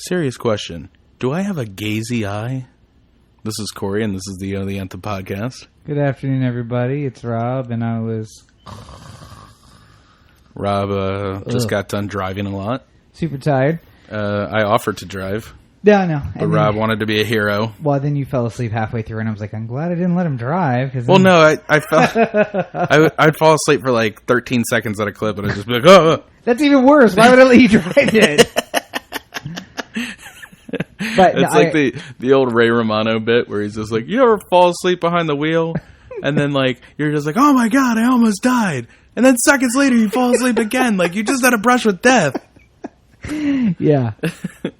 Serious question. Do I have a gazy eye? This is Corey, and this is the Anthem podcast. Good afternoon, everybody. It's Rob, and I was... Rob just got done driving a lot. super tired. I offered to drive. Yeah, I know. But Rob wanted to be a hero. Well, then you fell asleep halfway through, and I was like, I'm glad I didn't let him drive. Well, no, I fell... I'd fall asleep for like 13 seconds at a clip, and I'd just be like, oh! That's even worse. Why would I let you drive it? But it's like the old Ray Romano bit where he's just like, you ever fall asleep behind the wheel? And then like you're just like, oh my god, I almost died. And then seconds later you fall asleep again. Like you just had a brush with death. Yeah.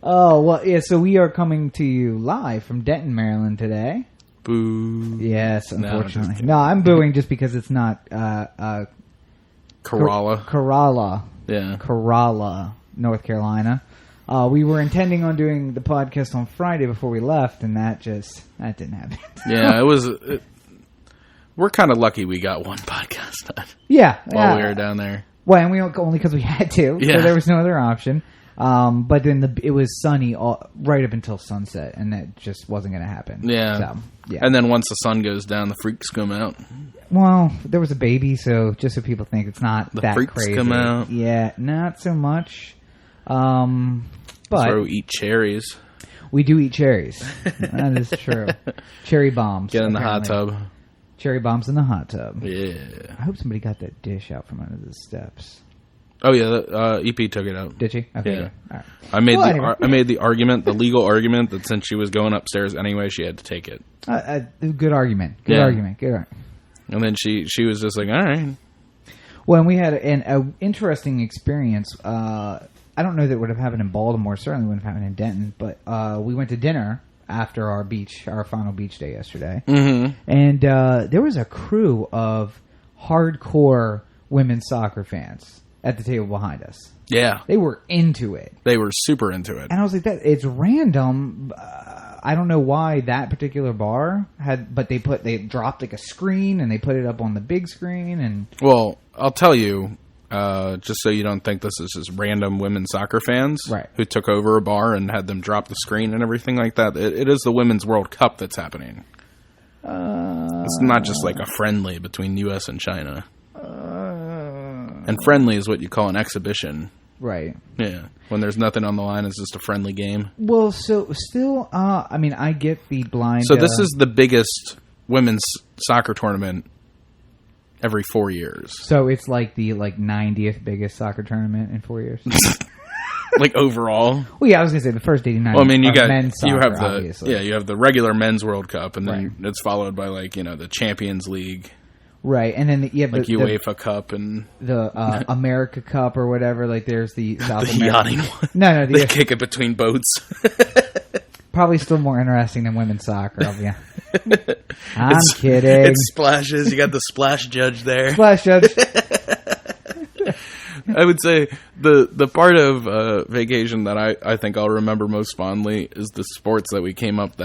Oh, well, yeah, so we are coming to you live from Denton, Maryland today. Boo. Yes, unfortunately. No, I'm booing just because it's not Corolla. Corolla. Yeah. Corolla, North Carolina. We were intending on doing the podcast on Friday before we left, and that didn't happen. Yeah, we're kind of lucky we got one podcast done. Yeah. While we were down there. Well, and we only because we had to. Yeah. So there was no other option. But then it was sunny right up until sunset, and that just wasn't going to happen. Yeah. So, yeah. And then once the sun goes down, the freaks come out. Well, there was a baby, so just so people think it's not the that freaks crazy. Come out. Yeah, not so much. But so eat cherries. We do eat cherries. That is true. Cherry bombs. Get in apparently. the hot tub. Cherry bombs in the hot tub. Yeah. I hope somebody got that dish out from under the steps. Oh yeah, EP took it out. Did she? Okay. Yeah. Good. All right. I made the argument, the legal argument that since she was going upstairs anyway, she had to take it. Good argument. Good argument. And then she was just like, all right. Well, and we had an interesting experience. I don't know that it would have happened in Baltimore. Certainly wouldn't have happened in Denton. But we went to dinner after our final beach day yesterday. Mm-hmm. And there was a crew of hardcore women's soccer fans at the table behind us. Yeah. They were into it. They were super into it. And I was like, it's random. I don't know why that particular bar had, but they dropped like a screen and they put it up on the big screen. And well, I'll tell you, just so you don't think this is just random women's soccer fans who took over a bar and had them drop the screen and everything like that. It is the Women's World Cup that's happening. It's not just like a friendly between U.S. and China. And friendly is what you call an exhibition. Right. Yeah. When there's nothing on the line, it's just a friendly game. Well, so still, I mean, I get the blind... So this is the biggest women's soccer tournament every 4 years. So it's like the 90th biggest soccer tournament in 4 years? Like overall? Well, yeah, I was going to say the first 89. Well, I mean, you have obviously. you have the regular men's World Cup, and then it's followed by the Champions League. Right, and then you have UEFA Cup and the America Cup or whatever. Like there's the South the yachting one. No, they kick it between boats. Probably still more interesting than women's soccer. I'm kidding. It splashes. You got the splash judge there. Splash judge. I would say the part of vacation that I think I'll remember most fondly is the sports that we came up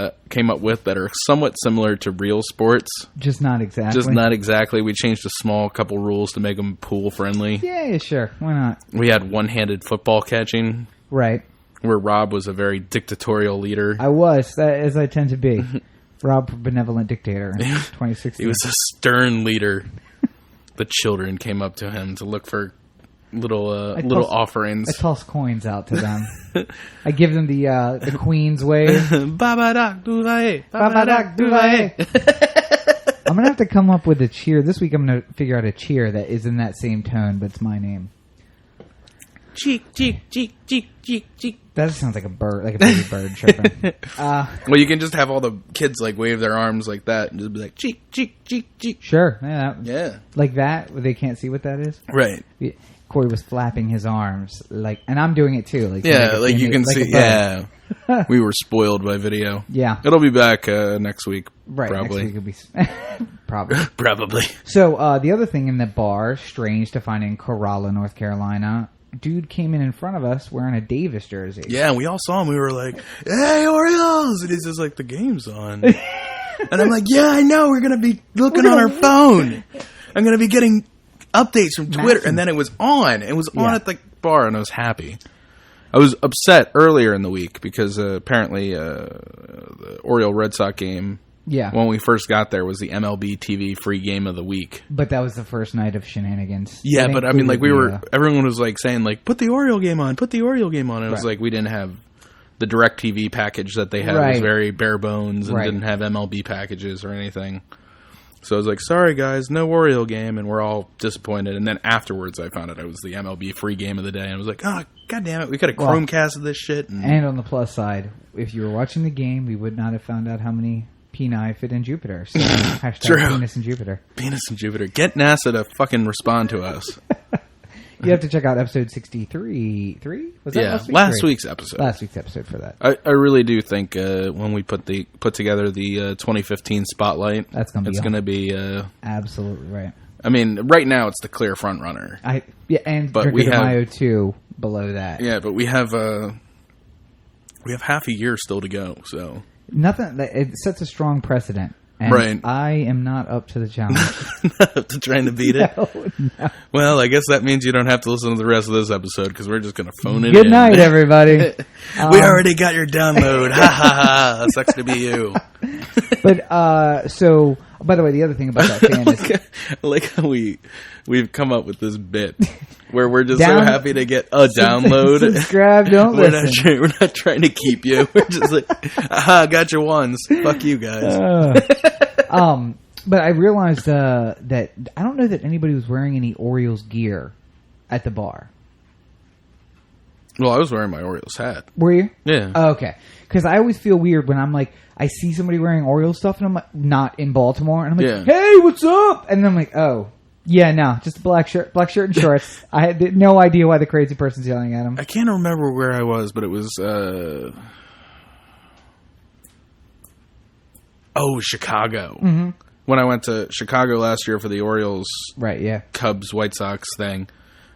with that are somewhat similar to real sports. Just not exactly. We changed a small couple rules to make them pool friendly. Yeah, sure. Why not? We had one-handed football catching. Right. Where Rob was a very dictatorial leader. I was, as I tend to be. Rob, benevolent dictator in 2016. He was a stern leader. The children came up to him to look for little offerings. I toss coins out to them. I give them the Queen's wave. Babadak duvae, babadak duvae. I'm gonna have to come up with a cheer this week. I'm gonna figure out a cheer that is in that same tone, but it's my name. Cheek, cheek, cheek, cheek, cheek, cheek. That sounds like a bird, like a baby bird chirping. Well, you can just have all the kids wave their arms like that and just be like cheek, cheek, cheek, cheek. Sure, yeah, like that. Where they can't see what that is. Right. Corey was flapping his arms and I'm doing it too. Like you can see. Yeah, we were spoiled by video. Yeah, it'll be back next week. Right, probably. Next week will be probably. So the other thing in the bar, strange to find in Corolla, North Carolina. Dude came in front of us wearing a Davis jersey. Yeah, we all saw him. We were like, "Hey, Orioles!" And he's just like, "The game's on." And I'm like, "Yeah, I know. We're gonna be looking on our phone. I'm gonna be getting updates from Twitter." And then it was on. It was on at the bar, and I was happy. I was upset earlier in the week because apparently the Oriole Red Sox game, when we first got there, was the MLB TV free game of the week. But that was the first night of shenanigans. Yeah, but I mean, like everyone was like saying like, put the Oriole game on, put the Oriole game on. And it was like we didn't have the DirecTV package that they had. It was very bare bones and didn't have MLB packages or anything. So I was like, sorry guys, no Oriole game, and we're all disappointed. And then afterwards I found out it was the MLB free game of the day, and I was like, oh, god damn it, we could have Chromecasted this shit. And on the plus side, if you were watching the game, we would not have found out how many peni fit in Jupiter. So hashtag penis in Jupiter. Penis in Jupiter. Get NASA to fucking respond to us. You have to check out episode 63. Was that last week's episode. Last week's episode for that. I really do think when we put together the 2015 spotlight, it's going to be absolutely right. I mean, right now it's the clear front runner. And Cinco de Mayo too below that. Yeah, but we have half a year still to go. So nothing. It sets a strong precedent. And I am not up to the challenge. Not up to trying to beat it? No. Well, I guess that means you don't have to listen to the rest of this episode because we're just going to phone it in. Good night, everybody. We already got your download. Ha ha ha. Sucks to be you. But, so, by the way, the other thing about that fan is... I like how we've come up with this bit where we're just so happy to get a download. Subscribe, don't listen. We're not trying to keep you. We're just like, aha, got your ones. Fuck you guys. But I realized that I don't know that anybody was wearing any Orioles gear at the bar. Well, I was wearing my Orioles hat. Were you? Yeah. Oh, okay. Because I always feel weird when I'm like, I see somebody wearing Orioles stuff and I'm like, not in Baltimore. And I'm like, hey, what's up? And then I'm like, oh, yeah, no, just a black shirt and shorts. I had no idea why the crazy person's yelling at him. I can't remember where I was, but it was, Chicago. Mm-hmm. When I went to Chicago last year for the Orioles, Cubs, White Sox thing,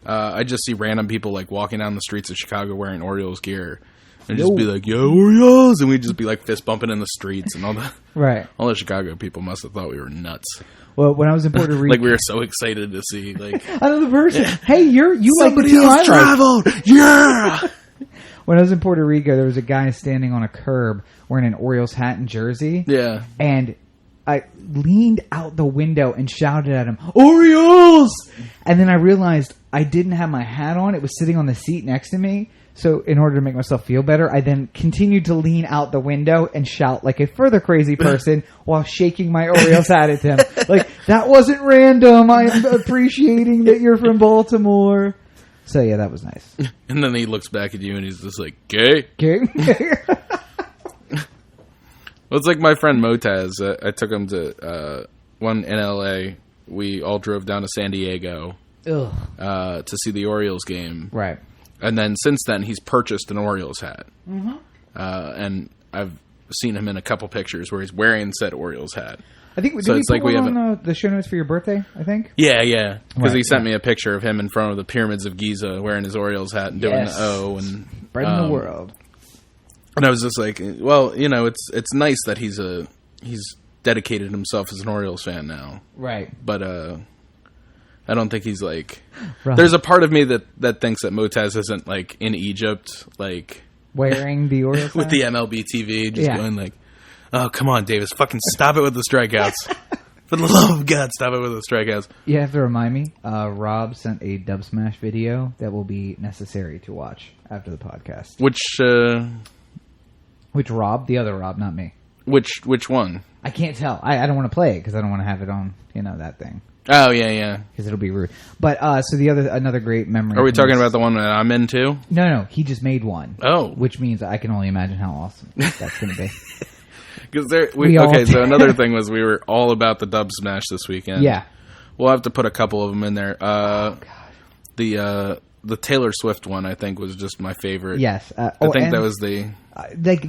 I just see random people like walking down the streets of Chicago wearing Orioles gear, and just be like, "Yo, Orioles!" and we'd just be like fist bumping in the streets, and all the Chicago people must have thought we were nuts. Well, when I was in Puerto Rico, like we were so excited to see like another person. Hey, you somebody like the else traveled, yeah. When I was in Puerto Rico, there was a guy standing on a curb wearing an Orioles hat and jersey. Yeah. And I leaned out the window and shouted at him, Orioles! And then I realized I didn't have my hat on. It was sitting on the seat next to me. So in order to make myself feel better, I then continued to lean out the window and shout like a further crazy person while shaking my Orioles hat at him. Like, that wasn't random. I'm appreciating that you're from Baltimore. So, yeah, that was nice. And then he looks back at you and he's just like, gay? Gay? Well, it's like my friend Motaz. I took him to one in L.A. We all drove down to San Diego to see the Orioles game. Right. And then since then, he's purchased an Orioles hat. Mm-hmm. And I've seen him in a couple pictures where he's wearing said Orioles hat. I think did we put one on the show notes for your birthday, I think? Yeah. Because he sent me a picture of him in front of the pyramids of Giza wearing his Orioles hat and doing the O. And spreading the world. And I was just like, well, you know, it's nice that he's dedicated himself as an Orioles fan now. Right. But I don't think he's like... Right. There's a part of me that thinks that Motaz isn't like in Egypt, like... Wearing the Orioles with the MLB TV, just going like... Oh, come on, Davis. Fucking stop it with the strikeouts. For the love of God, stop it with the strikeouts. You have to remind me, Rob sent a Dub Smash video that will be necessary to watch after the podcast. Which Rob? The other Rob, not me. Which one? I can't tell. I don't want to play it because I don't want to have it on, that thing. Oh, yeah. Because it'll be rude. But, so another great memory. Are we talking about the one that I'm in too? No. He just made one. Oh. Which means I can only imagine how awesome that's going to be. So another thing was we were all about the Dub Smash this weekend. Yeah. We'll have to put a couple of them in there. God. The Taylor Swift one, I think, was just my favorite. Yes. I think that was the...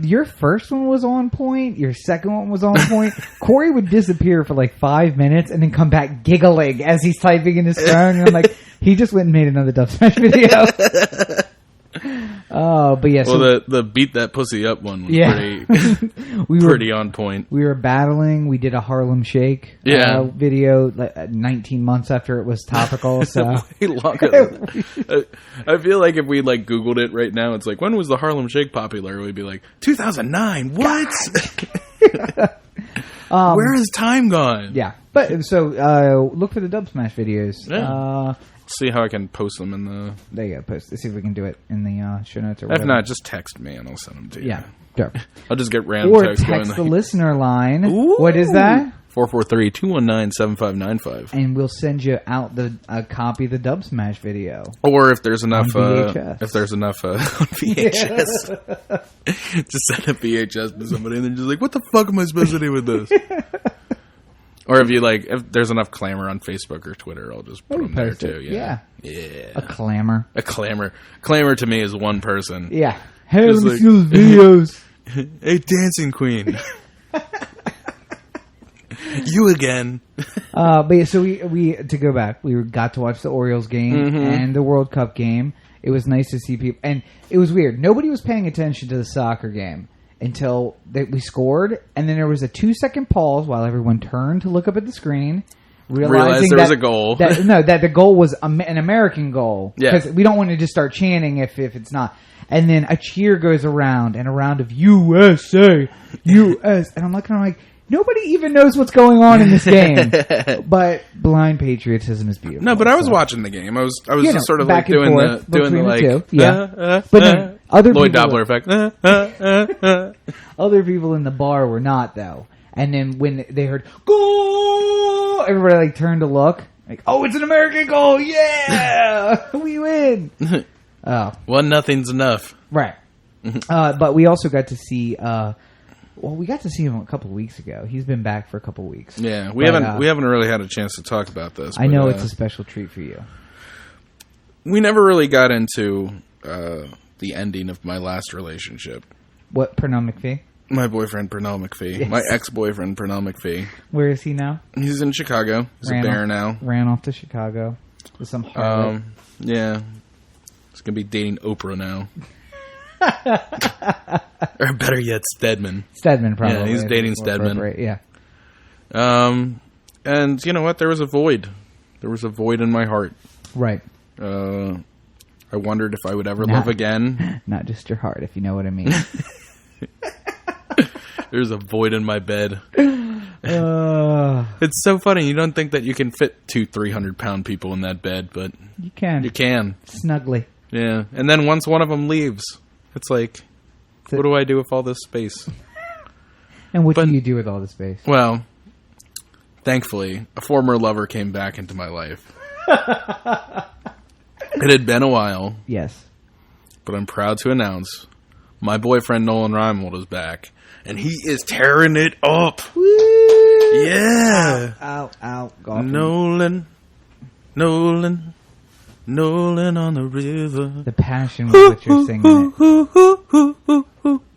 your first one was on point. Your second one was on point. Corey would disappear for like 5 minutes and then come back giggling as he's typing in his phone. And I'm like, he just went and made another Dub Smash video. But yeah. Well, the beat that pussy up one was pretty on point. We were battling. We did a Harlem Shake video 19 months after it was topical. So way longer. I feel like if we like Googled it right now, it's like, when was the Harlem Shake popular? We'd be like 2009. What? Where has time gone? Yeah. But so look for the Dub Smash videos. Yeah. See how I can post them in the... There you go. Post. Let's see if we can do it in the show notes or whatever. If not, just text me and I'll send them to you. Yeah, sure. I'll just get random text going. the listener line. Ooh. What is that? 443-219-7595. And we'll send you out a copy of the Dub Smash video. Or if there's enough... on VHS. If there's enough on VHS. Just send a VHS to somebody and they're just like, what the fuck am I supposed to do with this? Or if there's enough clamor on Facebook or Twitter, I'll just put them there too. Yeah. A clamor. Clamor to me is one person. Yeah. Hey, let me see those videos. Hey, Dancing Queen. You again. But yeah, so we to go back, we got to watch the Orioles game and the World Cup game. It was nice to see people, and it was weird. Nobody was paying attention to the soccer game until we scored, and then there was a 2-second pause while everyone turned to look up at the screen, realizing there was a goal. that the goal was an American goal. Yeah, because we don't want to just start chanting if it's not. And then a cheer goes around, and a round of USA, US, and I'm like, nobody even knows what's going on in this game. But blind patriotism is beautiful. No, but I was watching the game. I was just sort of like doing the but then other Lloyd Doppler effect. Other people in the bar were not, though. And then when they heard goal, everybody turned to look. Like, oh, it's an American goal! Yeah, we win. 1-0's enough, right? But we also got to see. We got to see him a couple of weeks ago. He's been back for a couple of weeks. Yeah, we haven't really had a chance to talk about this. I know it's a special treat for you. We never really got into the ending of my last relationship. What, Pernell McPhee? My boyfriend, Pernell McPhee. Yes. My ex-boyfriend, Pernell McPhee. Where is he now? He's in Chicago. He's a bear now. Ran off to Chicago with some harlot. Yeah. He's going to be dating Oprah now. Or better yet, Stedman. Stedman, probably. Yeah, he's dating Stedman. Yeah. And you know what? There was a void. There was a void in my heart. Right. I wondered if I would ever love again. Not just your heart, if you know what I mean. There's a void in my bed. It's so funny. You don't think that you can fit 300-pound people in that bed, but you can. You can. Snugly. Yeah. And then once one of them leaves, it's like, what do I do with all this space? And what do you do with all the space? Well, thankfully, a former lover came back into my life. It had been a while. Yes. But I'm proud to announce my boyfriend Nolan Reimold is back. And he is tearing it up. Woo! Yeah. Ow. Nolan on the river. The passion with which you're singing it.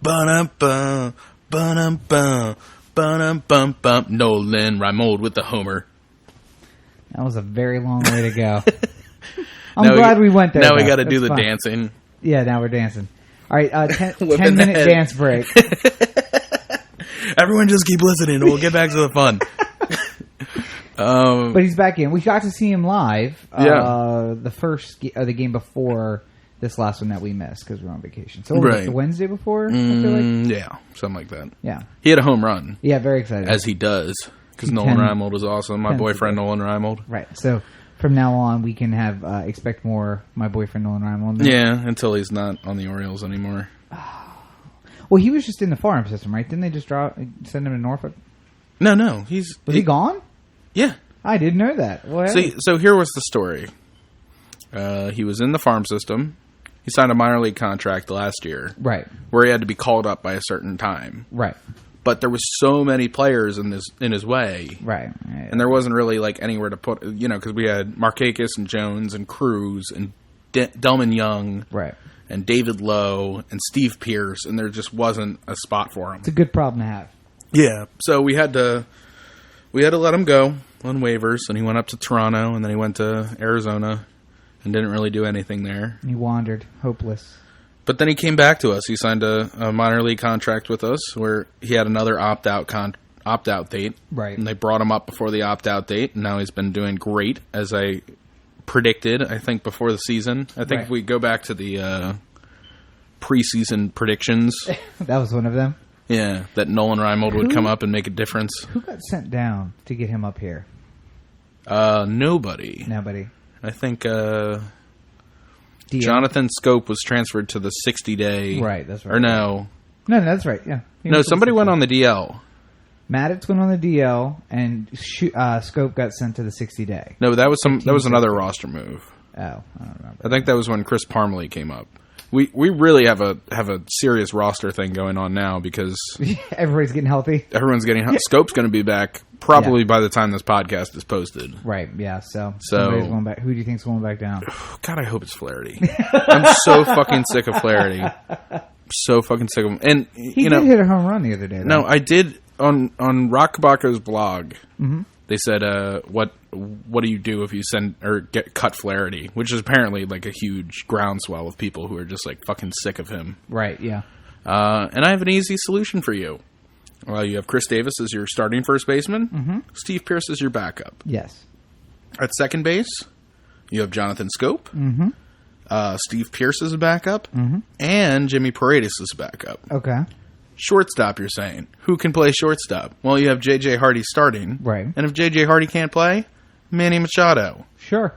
Ba-dum-bum, ba-dum-bum, ba-dum-bum-bum. Nolan Reimold with the homer. That was a very long way to go. I'm glad we went there. Now we got to do the dancing. Yeah, now we're dancing. All right, 10-minute dance break. Everyone just keep listening and we'll get back to the fun. But he's back in. We got to see him live. The game before this last one that we missed because we were on vacation. So was it the Wednesday before? I feel like? Yeah, something like that. Yeah. He had a home run. Yeah, very excited. As he does. Because Nolan Reimold is awesome. My boyfriend Nolan Reimold. Right. So from now on, we can have expect more my boyfriend Nolan Reimold. Yeah, until he's not on the Orioles anymore. Well, he was just in the farm system, right? Didn't they just send him to Norfolk? No. Was he gone? Yeah. I didn't know that. Well, so here was the story. He was in the farm system. He signed a minor league contract last year. Right. Where he had to be called up by a certain time. Right. But there was so many players in his way. Right. And there wasn't really anywhere to put, because we had Markakis and Jones and Cruz and Delman Young. Right. And David Lowe and Steve Pierce, and there just wasn't a spot for him. It's a good problem to have. Yeah. So we had to let him go on waivers, and he went up to Toronto, and then he went to Arizona and didn't really do anything there. He wandered, hopeless. But then he came back to us. He signed a minor league contract with us where he had another opt-out date. Right. And they brought him up before the opt-out date, and now he's been doing great, as I predicted, I think, before the season. I think if we go back to the preseason predictions... That was one of them? Yeah, that Nolan Reimold would come up and make a difference. Who got sent down to get him up here? Nobody. I think Jonathan Scope was transferred to the 60-day... Right, that's right. Or no. No, that's right, yeah. No, somebody went on the DL. Maddox went on the DL, and Scope got sent to the 60-day. No, that was another roster move. Oh, I don't remember. I think that was when Chris Parmalee came up. We really have a serious roster thing going on now because everybody's getting healthy. Everyone's getting healthy. Scope's going to be back probably by the time this podcast is posted. Right. Yeah. So somebody's going back. Who do you think's going back down? God, I hope it's Flaherty. I'm so fucking sick of Flaherty. So fucking sick of him. And he did hit a home run the other day. Though. No, I did on Rock Kabako's blog. Mm-hmm. They said, "What do you do if you send or get cut Flaherty?" Which is apparently like a huge groundswell of people who are just like fucking sick of him. Right. Yeah. And I have an easy solution for you. Well, you have Chris Davis as your starting first baseman. Mm-hmm. Steve Pearce is your backup. Yes. At second base, you have Jonathan Scope. Mm-hmm. Steve Pearce is a backup, mm-hmm. and Jimmy Paredes is a backup. Okay. Shortstop, you're saying. Who can play shortstop? Well, you have J.J. Hardy starting. Right. And if J.J. Hardy can't play, Manny Machado. Sure.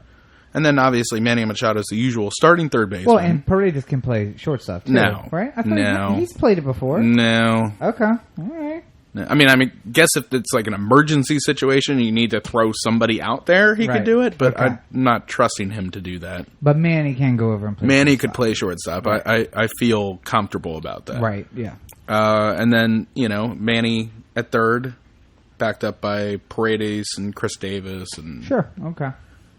And then, obviously, Manny Machado is the usual starting third baseman. Well, and Paredes can play shortstop, too. No. Right? I thought he's played it before. No. Okay. All right. I mean, guess if it's like an emergency situation, you need to throw somebody out there, he could do it, but I'm not trusting him to do that. But Manny can go over and play Manny shortstop. could play shortstop. Right. I feel comfortable about that. Right, yeah. And then, Manny at third, backed up by Paredes and Chris Davis. And sure, okay.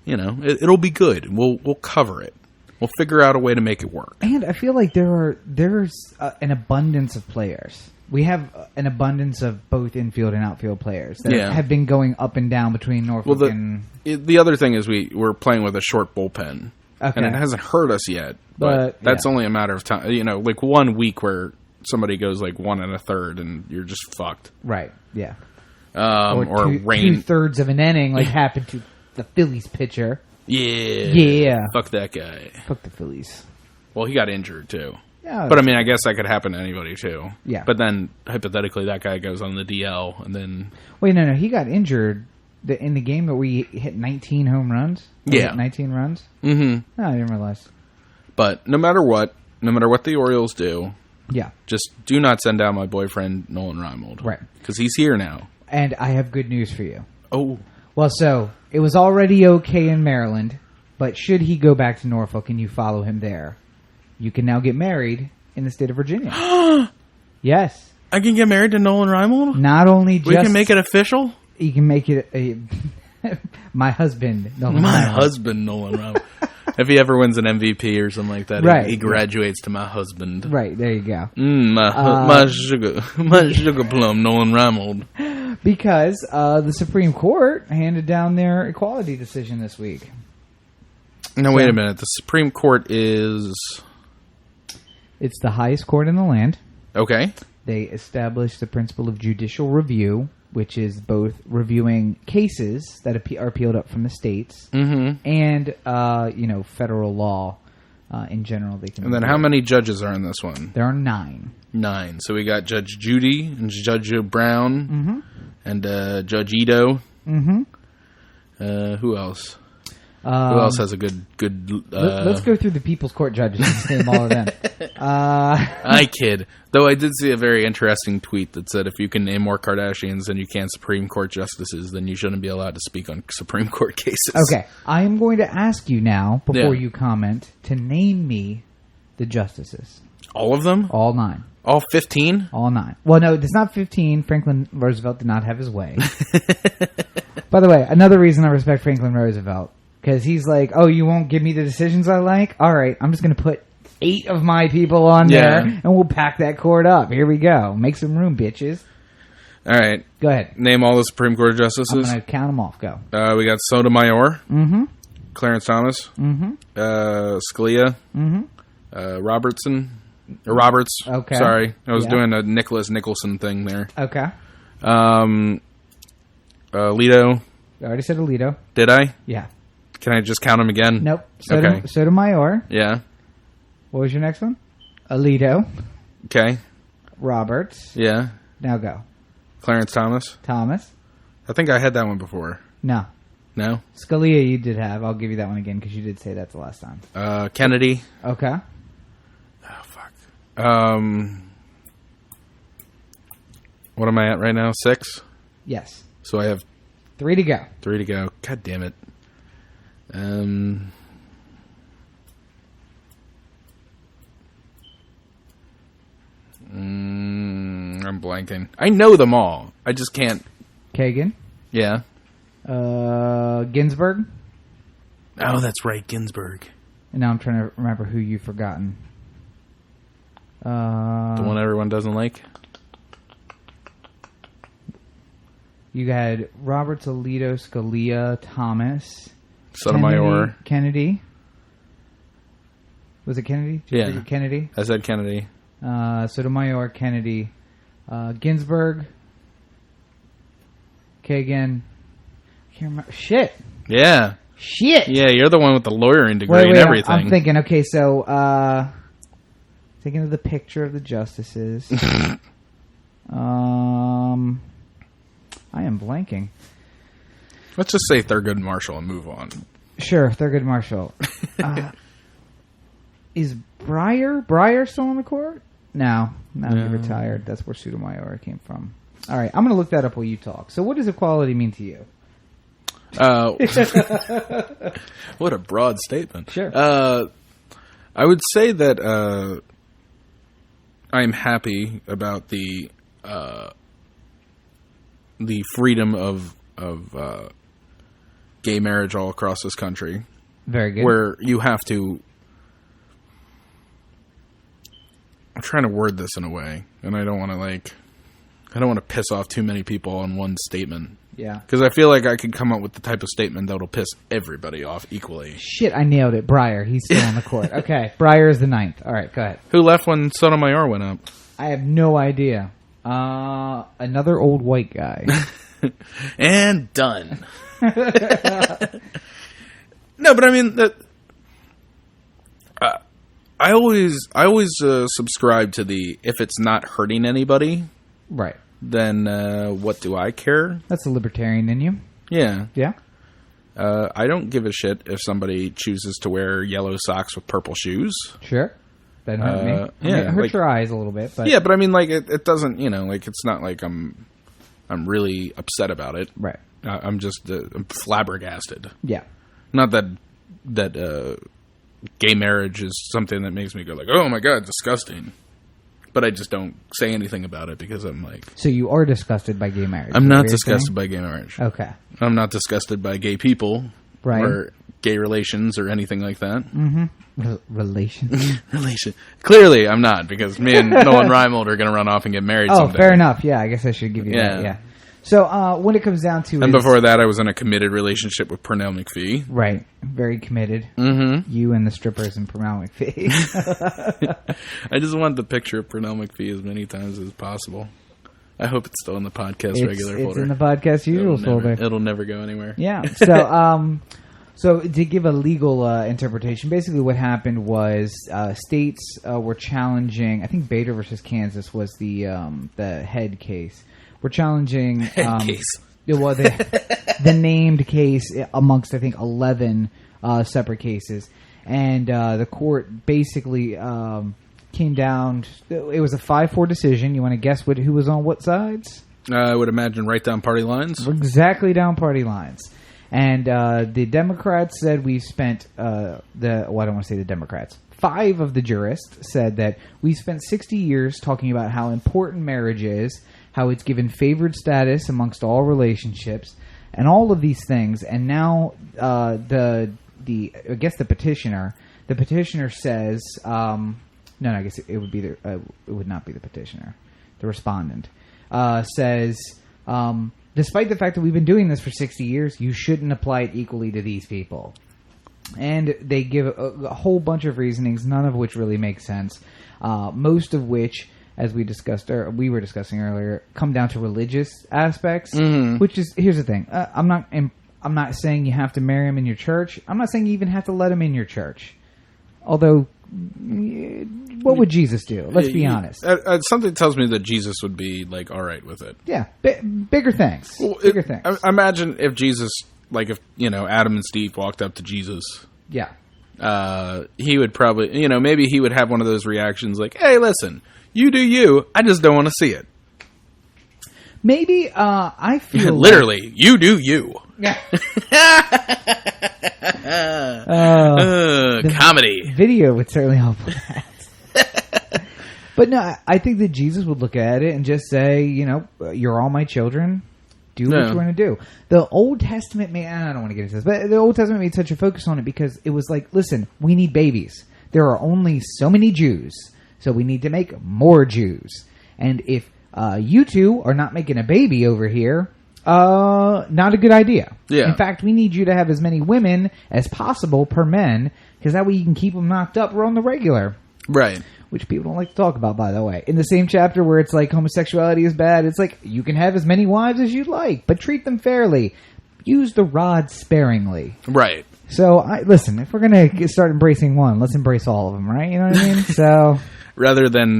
It'll be good. We'll cover it. We'll figure out a way to make it work. And I feel like there's an abundance of players. We have an abundance of both infield and outfield players that have been going up and down between Norfolk and... The other thing is we're playing with a short bullpen. Okay. And it hasn't hurt us yet. But that's only a matter of time. Like 1 week where somebody goes like 1 1/3 and you're just fucked. Right, yeah. Or rain. 2/3 of an inning like happened to the Phillies pitcher. Yeah. Yeah. Fuck that guy. Fuck the Phillies. Well, he got injured too. Yeah, but I mean, I guess that could happen to anybody too. Yeah. But then hypothetically, that guy goes on the DL, and then wait, no, he got injured in the game that we hit 19 home runs. 19 runs. Mm-hmm. No, I didn't realize. But no matter what the Orioles do, just do not send down my boyfriend Nolan Reimold, right? Because he's here now. And I have good news for you. Oh, well, so it was already okay in Maryland, but should he go back to Norfolk and you follow him there? You can now get married in the state of Virginia. Yes. I can get married to Nolan Reimold? Not only just... We can make it official? You can make it my husband, Nolan Reimold. Husband, Nolan Reimold. If he ever wins an MVP or something like that, right. he graduates to my husband. Right, there you go. My sugar plum, Nolan Reimold. Because the Supreme Court handed down their equality decision this week. No, wait a minute. The Supreme Court is... It's the highest court in the land. Okay. They established the principle of judicial review, which is both reviewing cases that are appealed up from the states and, federal law in general. They can. And then how many judges are in this one? There are 9. 9. So we got Judge Judy and Judge Brown and Judge Ito. Who else? Who else has a good? Let's go through the People's Court judges and name all of them. I kid. Though I did see a very interesting tweet that said if you can name more Kardashians than you can Supreme Court justices, then you shouldn't be allowed to speak on Supreme Court cases. Okay. I am going to ask you now, before you comment, to name me the justices. All of them? All 9. All 15? All 9. Well, no, it's not 15. Franklin Roosevelt did not have his way. By the way, another reason I respect Franklin Roosevelt, because he's like, oh, you won't give me the decisions I like? All right, I'm just going to put 8 of my people on there, and we'll pack that court up. Here we go. Make some room, bitches. All right. Go ahead. Name all the Supreme Court justices. I'm going to count them off. Go. We got Sotomayor. Clarence Thomas. Scalia. Robertson. Roberts. Okay. Sorry. I was doing a Nicholas Nicholson thing there. Okay. Alito. I already said Alito. Did I? Yeah. Can I just count them again? Nope. Okay. Sotomayor. Yeah. What was your next one? Alito. Okay. Roberts. Yeah. Now go. Clarence Thomas. Thomas. I think I had that one before. No. No? Scalia you did have. I'll give you that one again because you did say that the last time. Kennedy. Okay. Oh, fuck. What am I at right now? 6? Yes. So I have 3 to go. 3 to go. God damn it. I'm blanking. I know them all. I just can't. Kagan. Yeah. Ginsburg. Oh, that's right, Ginsburg. And now I'm trying to remember who you've forgotten. The one everyone doesn't like? You had Roberts, Alito, Scalia, Thomas. Sotomayor. Kennedy. Was it Kennedy? Did you forget Kennedy? I said Kennedy. Sotomayor, Kennedy. Ginsburg. Kagan. I can't remember. Shit. Yeah. Shit. Yeah, you're the one with the lawyering degree and everything. I'm thinking, okay, so, thinking of the picture of the justices. I am blanking. Let's just say Thurgood Marshall and move on. Sure, Thurgood Marshall. Is Breyer still on the court? No, he retired. That's where Sotomayor came from. All right, I'm going to look that up while you talk. So what does equality mean to you? What a broad statement. Sure. I would say that I'm happy about the freedom of gay marriage all across this country. Very good. Where you have to... I'm trying to word this in a way, and I don't want to piss off too many people on one statement. Yeah. Because I feel like I could come up with the type of statement that'll piss everybody off equally. Shit, I nailed it. Breyer. He's still on the court. Okay. Breyer is the 9th. All right, go ahead. Who left when Sotomayor went up? I have no idea. Another old white guy. And done. No, but I mean, I always subscribe to the, if it's not hurting anybody, right, then what do I care? That's a libertarian in you. Yeah. Yeah. I don't give a shit if somebody chooses to wear yellow socks with purple shoes. Sure. That hurt me. Yeah, it hurts your eyes a little bit. But yeah, but I mean, like, it doesn't, like, it's not like I'm really upset about it. Right. I'm just I'm flabbergasted. Yeah. Not that gay marriage is something that makes me go like, oh my God, disgusting. But I just don't say anything about it because I'm like... So you are disgusted by gay marriage? I'm not disgusted by gay marriage. Okay. I'm not disgusted by gay people. Right. Or gay relations or anything like that. Mm-hmm. Relations? Clearly I'm not, because me and Nolan Reimold are going to run off and get married someday. Fair enough. Yeah, I guess I should give you that. Yeah. So when it comes down to... And before that, I was in a committed relationship with Pernell McPhee. Right. Very committed. Mm-hmm. You and the strippers and Pernell McPhee. I just want the picture of Pernell McPhee as many times as possible. I hope it's still in the podcast regular folder. It's in the podcast usual folder. It'll never go anywhere. Yeah. So to give a legal interpretation, basically what happened was states were challenging. I think Bader versus Kansas was the head case. We're challenging case. The named case amongst, I think, 11 separate cases, and the court basically came down. It was a 5-4 decision. You want to guess who was on what sides? I would imagine right down party lines. Exactly down party lines. And the Democrats said we spent I don't want to say the Democrats. 5 of the jurists said that we spent 60 years talking about how important marriage is, how it's given favored status amongst all relationships, and all of these things. And now the petitioner says no, I guess it would be it would not be the petitioner. The respondent says, despite the fact that we've been doing this for 60 years, you shouldn't apply it equally to these people. And they give a whole bunch of reasonings, none of which really make sense. most of which, as we were discussing earlier, come down to religious aspects. Mm-hmm. Which is, here's the thing: I'm not saying you have to marry him in your church. I'm not saying you even have to let him in your church. Although, what would Jesus do? Let's be honest. Something tells me that Jesus would be like all right with it. Yeah, bigger things. Well, bigger things. Imagine if Jesus, like if Adam and Steve walked up to Jesus. Yeah. He would probably, maybe he would have one of those reactions like, "Hey, listen, you do you. I just don't want to see it." Maybe I feel literally, you do you. Yeah. Comedy video would certainly help with that. But no, I think that Jesus would look at it and just say, you're all my children. Do what you want to do. The Old Testament I don't want to get into this, but the Old Testament made such a focus on it because it was like, listen, we need babies. There are only so many Jews, so we need to make more Jews. And if you two are not making a baby over here, not a good idea. Yeah. In fact, we need you to have as many women as possible per men, because that way you can keep them knocked up on the regular. Right. Which people don't like to talk about, by the way. In the same chapter where it's like homosexuality is bad, it's like, you can have as many wives as you'd like, but treat them fairly. Use the rod sparingly. Right. So, listen, if we're going to start embracing one, let's embrace all of them, right? You know what I mean? So, rather than,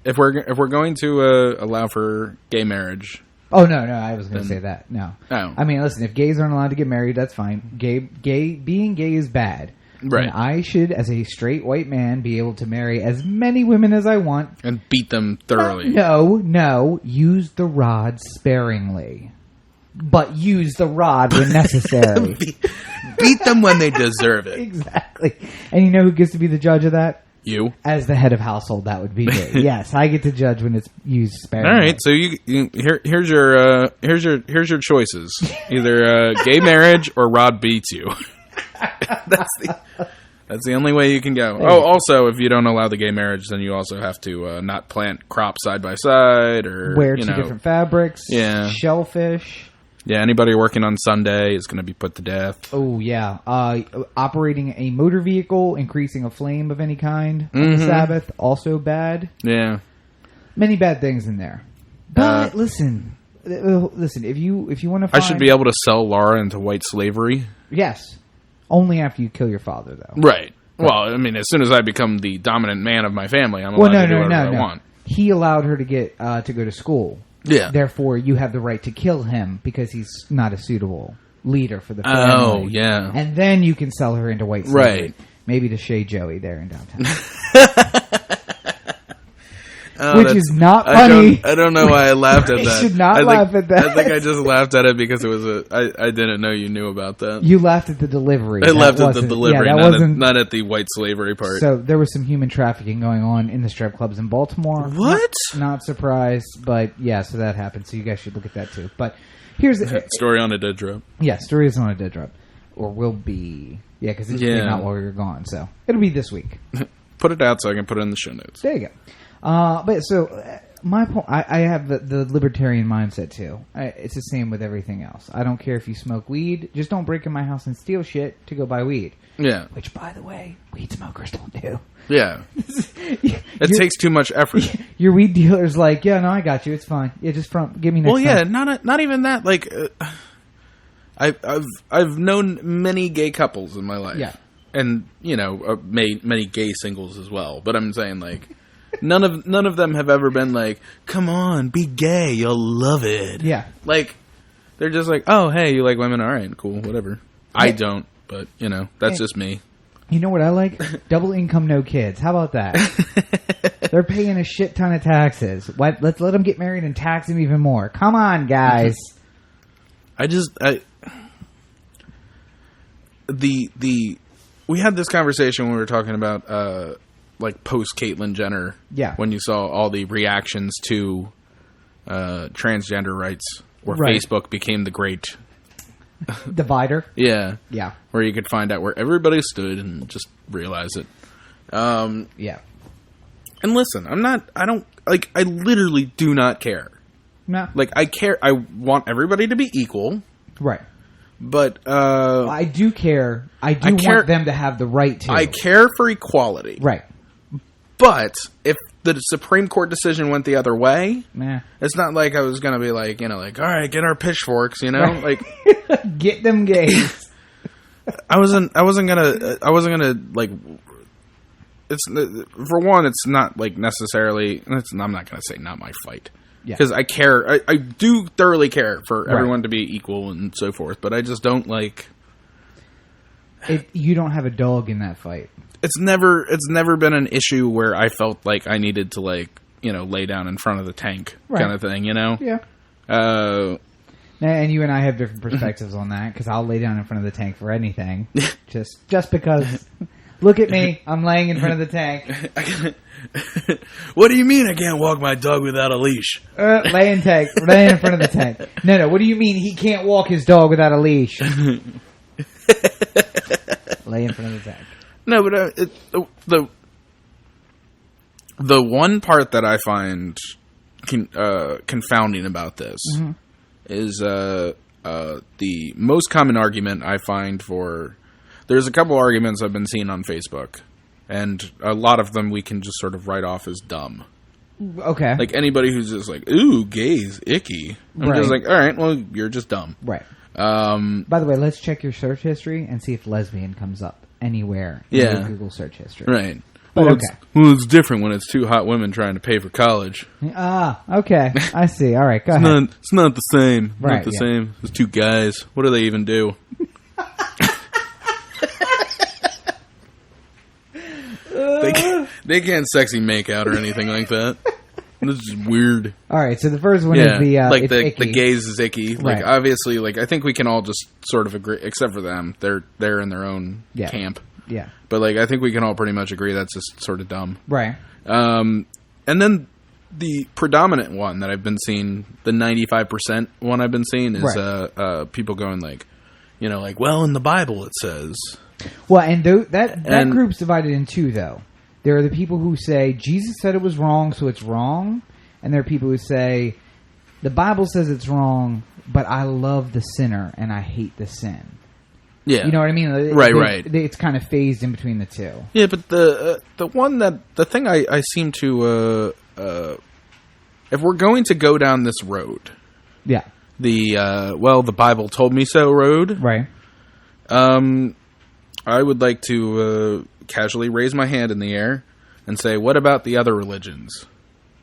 if we're going to allow for gay marriage... Oh, no, I was going to say that. No. Oh. I mean, listen, if gays aren't allowed to get married, that's fine. Being gay is bad. Right. And I should, as a straight white man, be able to marry as many women as I want. And beat them thoroughly. No. Use the rod sparingly. But use the rod when necessary. Beat them when they deserve it. Exactly. And you know who gets to be the judge of that? You. As the head of household, that would be me. Yes, I get to judge when it's used sparingly. All right, so here's your choices. Either gay marriage or Rod beats you. That's the only way you can go. Oh, also, if you don't allow the gay marriage, then you also have to not plant crops side by side or wear two different fabrics. Yeah, shellfish. Yeah, anybody working on Sunday is going to be put to death. Oh, yeah. Operating a motor vehicle, increasing a flame of any kind on the Sabbath, also bad. Yeah. Many bad things in there. But listen, if you want to find... I should be able to sell Laura into white slavery. Yes. Only after you kill your father, though. Right. Well, I mean, as soon as I become the dominant man of my family, I'm allowed to do whatever I want. He allowed her to get to go to school. Yeah. Therefore, you have the right to kill him because he's not a suitable leader for the family. Oh, yeah. And then you can sell her into white slavery. Right. Maybe to Shea Joey there in downtown. Which is not funny. I don't know why I laughed at that. You should not laugh at that. I think I just laughed at it because it was I didn't know you knew about that. You laughed at the delivery. I laughed at the delivery, not at the white slavery part. So there was some human trafficking going on in the strip clubs in Baltimore. What? Not surprised, but yeah, so that happened. So you guys should look at that too. But here's the story on a dead drop. Yeah, story is on a dead drop. Or will be. Yeah, because it came out while we were gone. So it'll be this week. Put it out so I can put it in the show notes. There you go. But so my point, I have the libertarian mindset too. It's the same with everything else. I don't care if you smoke weed, just don't break in my house and steal shit to go buy weed. Yeah. Which, by the way, weed smokers don't do. Yeah. It takes too much effort. Your weed dealer's like, yeah, no, I got you. It's fine. Yeah, just give me next time. Well, yeah, not even that. Like, I've known many gay couples in my life. Yeah. And, many gay singles as well. But I'm saying, like, none of them have ever been like, come on, be gay, you'll love it. Yeah. Like, they're just like, oh, hey, you like women? All right, cool, whatever. Yeah. I don't, but, that's just me. You know what I like? Double income, no kids. How about that? They're paying a shit ton of taxes. Let's let them get married and tax them even more. Come on, guys. We had this conversation when we were talking about, like, post Caitlyn Jenner. Yeah. When you saw all the reactions to transgender rights, where right. Facebook became the great divider. Yeah. Yeah. Where you could find out where everybody stood and just realize it. Yeah. And listen, I literally do not care. No. Like, I care, I want everybody to be equal. Right. But, I do care. I want them to have the right to. I care for equality. Right. But if the Supreme Court decision went the other way, nah. It's not like I was going to be like, all right, get our pitchforks, Right. like get them gays. I wasn't gonna like. It's for one, it's not like necessarily. I'm not gonna say not my fight because I care. I do thoroughly care for everyone to be equal and so forth, but I just don't like. You don't have a dog in that fight. It's never been an issue where I felt like I needed to lay down in front of the tank kind of thing, Yeah. And you and I have different perspectives on that because I'll lay down in front of the tank for anything, just because. Look at me, I'm laying in front of the tank. What do you mean I can't walk my dog without a leash? Lay in front of the tank. No. What do you mean he can't walk his dog without a leash? Lay in front of the tank. No, but the one part that I find confounding about this is the most common argument I find for. There's a couple arguments I've been seeing on Facebook, and a lot of them we can just sort of write off as dumb. Okay. Like anybody who's just like, ooh, gays, icky. I'm just like, all right, well, you're just dumb. Right. By the way, let's check your search history and see if lesbian comes up anywhere in your Google search history. Right. But it's different when it's two hot women trying to pay for college. Okay. I see. All right, go ahead. It's not the same. Right, Not the same. It's two guys. What do they even do? They can't sexy make out or anything like that. This is weird. All right, so the first one is the gays is icky. Like obviously, like I think we can all just sort of agree, except for them. They're in their own camp. Yeah. But like I think we can all pretty much agree that's just sort of dumb. Right. And then the predominant one that I've been seeing, the 95% one I've been seeing is people going like, well, in the Bible it says. Well, and that group's divided in two, though. There are the people who say Jesus said it was wrong, so it's wrong. And there are people who say the Bible says it's wrong, but I love the sinner and I hate the sin. Yeah. You know what I mean? Right. It's kind of phased in between the two. Yeah, but the thing I seem to, if we're going to go down this road. Yeah. The Bible told me so road. Right. I would like to casually raise my hand in the air and say, what about the other religions?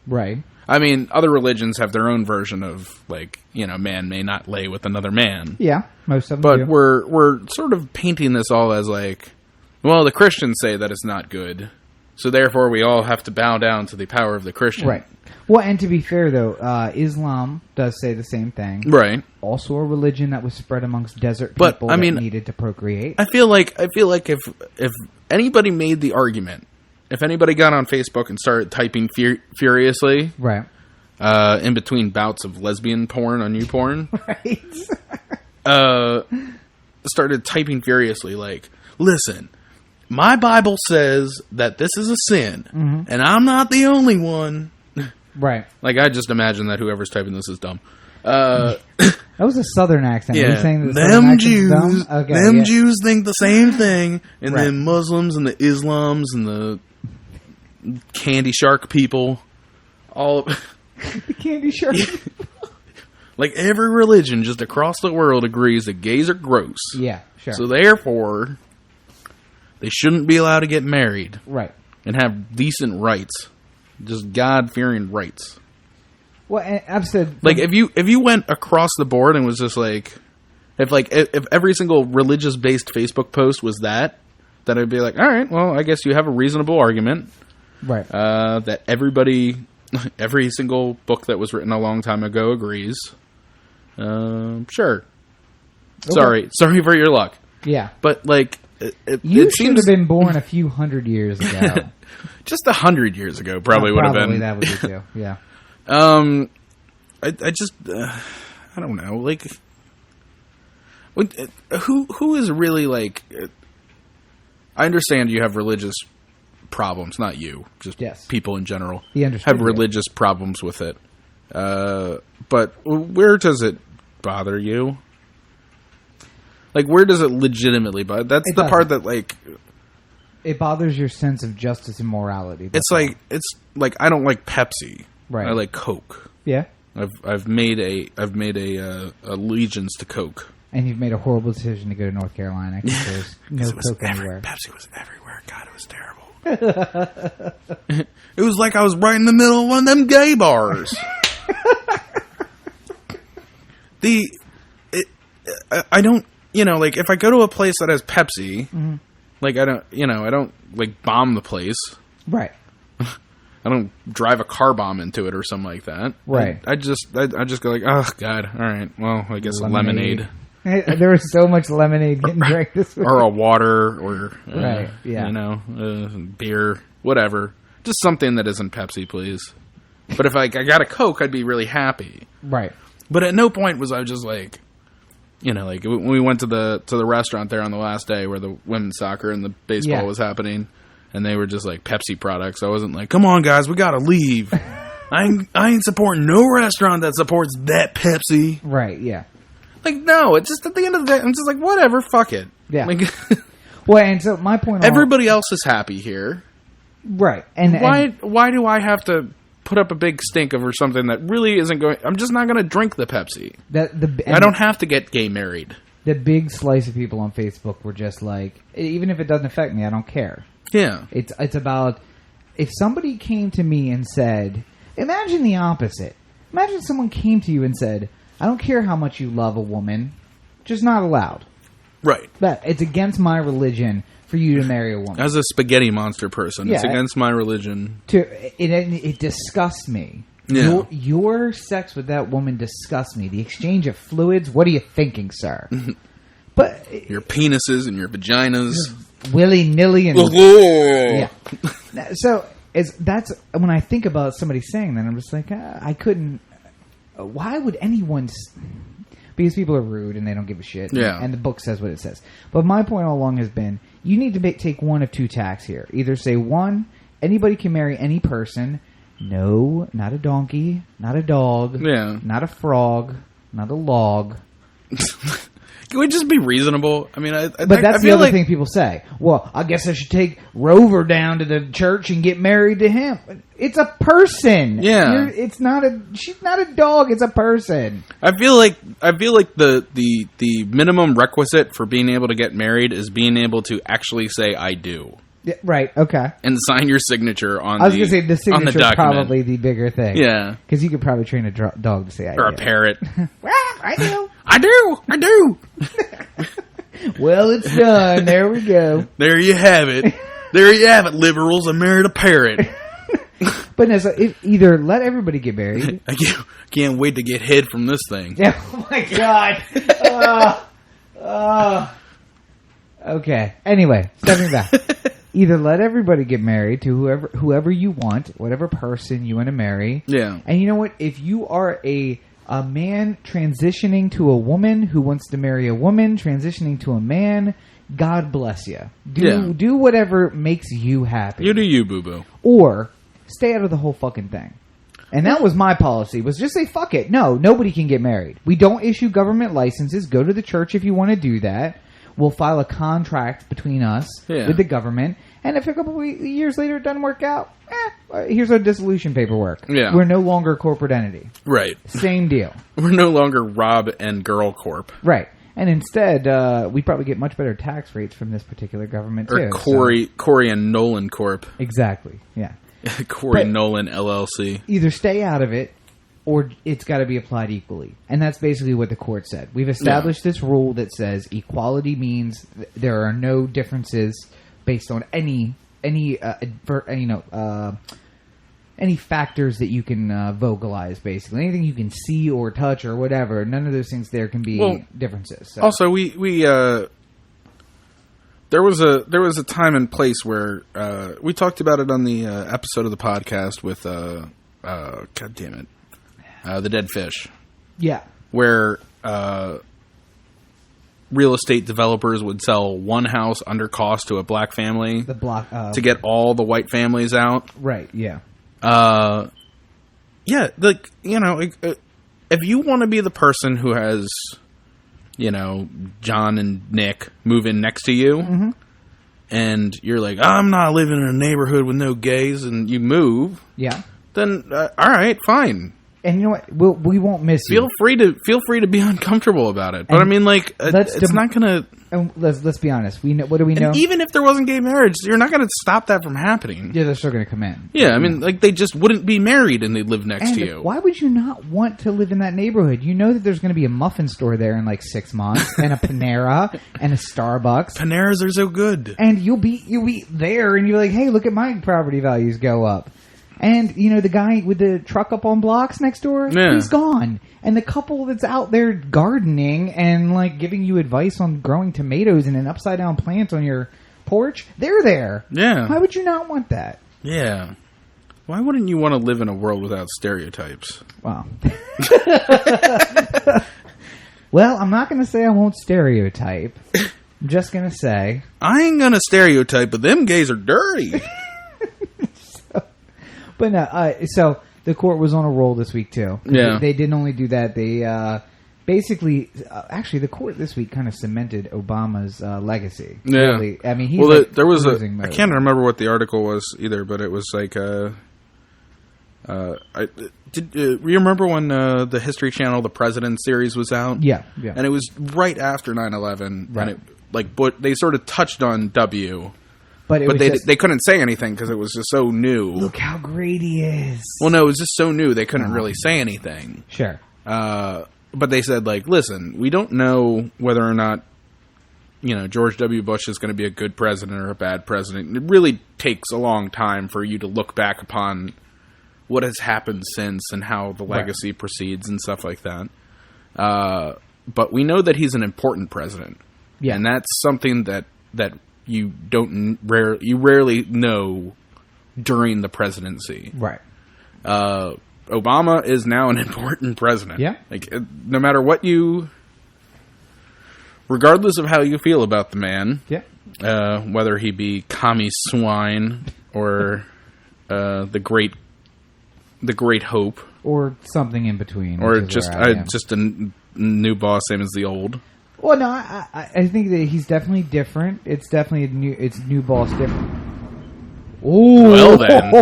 Right. I mean, other religions have their own version of, like, man may not lay with another man. Yeah, most of them But do. we're sort of painting this all as, like, well, the Christians say that it's not good, so therefore we all have to bow down to the power of the Christian. Right. Well, and to be fair, though, Islam does say the same thing. Right. Also a religion that was spread amongst desert people that needed to procreate. I feel like if anybody made the argument, if anybody got on Facebook and started typing furiously, right, in between bouts of lesbian porn on YouPorn, right, started typing furiously like, listen, my Bible says that this is a sin, and I'm not the only one. Right. Like, I just imagine that whoever's typing this is dumb. That was a southern accent. Yeah. Are you saying that them Jews, dumb? Okay, Jews think the same thing, and then Muslims and the Islams and the Candy Shark people, all the Candy Shark. Like every religion just across the world agrees that gays are gross. Yeah, sure. So therefore, they shouldn't be allowed to get married, right, and have decent rights. Just God-fearing rights. Well, I've said like if you went across the board and was just like, if every single religious-based Facebook post was that, then I'd be like, all right, well, I guess you have a reasonable argument, right? That every single book that was written a long time ago agrees. Sure. Okay. Sorry for your luck. Yeah, but like, you should have been born a few hundred years ago. Just 100 years ago, probably would have been. That would be too. Yeah. I just I don't know. Like, who is really like? I understand you have religious problems, not you, just people in general have religious problems with it. But where does it bother you? Like, where does it legitimately bother? That's the part that like. It bothers your sense of justice and morality. It's like I don't like Pepsi. Right. I like Coke. Yeah. I've made a allegiance to Coke. And you've made a horrible decision to go to North Carolina because there's no Coke anywhere. Pepsi was everywhere. God, it was terrible. It was like I was right in the middle of one of them gay bars. I don't, like if I go to a place that has Pepsi, like I don't like bomb the place. Right. I don't drive a car bomb into it or something like that. Right. I just go like, oh God, all right, well, I guess lemonade. There was so much lemonade getting drank this week. Or a water, or right, yeah, beer, whatever. Just something that isn't Pepsi, please. But if I got a Coke, I'd be really happy. Right. But at no point was I just like, like when we went to the restaurant there on the last day where the women's soccer and the baseball was happening, and they were just like Pepsi products. I wasn't like, come on guys, we gotta leave. I ain't supporting no restaurant that supports that Pepsi. Right. Yeah. Like, no, it's just at the end of the day, I'm just like, whatever, fuck it. Yeah. Like, well, and so my point. Everybody else is happy here. Right. And why do I have to put up a big stink over something that really isn't going? I'm just not going to drink the Pepsi. I don't have to get gay married. The big slice of people on Facebook were just like, even if it doesn't affect me, I don't care. Yeah. It's about, if somebody came to me and said, imagine the opposite. Imagine someone came to you and said, I don't care how much you love a woman, just not allowed. Right. But it's against my religion for you to marry a woman. As a spaghetti monster person, it's against my religion. It disgusts me. Yeah. Your sex with that woman disgusts me. The exchange of fluids, what are you thinking, sir? But your penises and your vaginas. Willy-nilly and... yeah. So, that's when I think about somebody saying that, I'm just like, I couldn't... Why would anyone... Because people are rude and they don't give a shit. Yeah. And the book says what it says. But my point all along has been, you need to take one of two tacks here. Either say, one, anybody can marry any person. No, not a donkey, not a dog, not a frog, not a log. Can we just be reasonable? I mean, but that's the other thing people say. Well, I guess I should take Rover down to the church and get married to him. It's a person. Yeah, she's not a dog. It's a person. I feel like the minimum requisite for being able to get married is being able to actually say I do. Yeah, right. Okay. And sign your signature on. I was going to say the signature is probably the bigger thing. Yeah. Because you could probably train a dog to say I do. Or a parrot. I do. I do. Well, it's done. There we go. There you have it. There you have it, liberals. I married a parrot. But no, so either let everybody get married. I can't wait to get head from this thing. Yeah, oh my God. Okay. Anyway, stepping back. Either let everybody get married to whoever you want, whatever person you want to marry. Yeah. And you know what? If you are a man transitioning to a woman who wants to marry a woman transitioning to a man, God bless you. Do whatever makes you happy. You do you, boo-boo. Or stay out of the whole fucking thing. And that was my policy, was just say, fuck it. No, nobody can get married. We don't issue government licenses. Go to the church if you want to do that. We'll file a contract between us with the government. And if a couple of years later it doesn't work out, here's our dissolution paperwork. Yeah. We're no longer a corporate entity. Right. Same deal. We're no longer Rob and Girl Corp. Right. And instead, we'd probably get much better tax rates from this particular government, too. Or Corey and Nolan Corp. Exactly. Yeah. Corey Nolan LLC. Either stay out of it, or it's got to be applied equally. And that's basically what the court said. We've established this rule that says equality means there are no differences based on any factors that you can vocalize, basically. Anything you can see or touch or whatever, none of those things there can be differences. So. Also, we there was a time and place where we talked about it on the episode of the podcast with God damn it. The Dead Fish. Yeah. Where real estate developers would sell one house under cost to a black family to get all the white families out. Right, yeah. Yeah, like, if you want to be the person who has, John and Nick move in next to you, and you're like, I'm not living in a neighborhood with no gays, and you move, then all right, fine. And you know what? We won't miss you. Feel free to be uncomfortable about it. But I mean, like, it's not gonna. And let's be honest. We know. What do we know? Even if there wasn't gay marriage, you're not gonna stop that from happening. Yeah, they're still gonna come in. Yeah, I mean, like, they just wouldn't be married and they'd live next to you. Why would you not want to live in that neighborhood? You know that there's going to be a muffin store there in like 6 months, and a Panera, and a Starbucks. Paneras are so good. And you'll be there, and you're like, hey, look at my property values go up. And, you know, the guy with the truck up on blocks next door, he's gone. And the couple that's out there gardening and, like, giving you advice on growing tomatoes and an upside-down plant on your porch, they're there. Yeah. Why would you not want that? Yeah. Why wouldn't you want to live in a world without stereotypes? Wow. Well, I'm not going to say I won't stereotype. I'm just going to say... I ain't going to stereotype, but them gays are dirty. But no, so the court was on a roll this week too. Yeah, they didn't only do that. They basically, actually, the court this week kind of cemented Obama's legacy. Yeah, really. I mean, he's there was I can't remember what the article was either, but it was like you remember when the History Channel The President series was out? Yeah, and it was right after 9/11, right. And it they sort of touched on W. But they couldn't say anything because it was just so new. Look how great he is. Well, no, it was just so new they couldn't really say anything. Sure. But they said, like, listen, we don't know whether or not, you know, George W. Bush is going to be a good president or a bad president. It really takes a long time for you to look back upon what has happened since and how the legacy proceeds and stuff like that. But we know that he's an important president. Yeah. And that's something that you rarely know during the presidency. Right. Obama is now an important president. Yeah. Like, no matter what regardless of how you feel about the man. Yeah. Whether he be commie swine or the great hope, or something in between, or just a new boss, same as the old. Well, no, I think that he's definitely different. It's definitely new boss different. Ooh. Well then,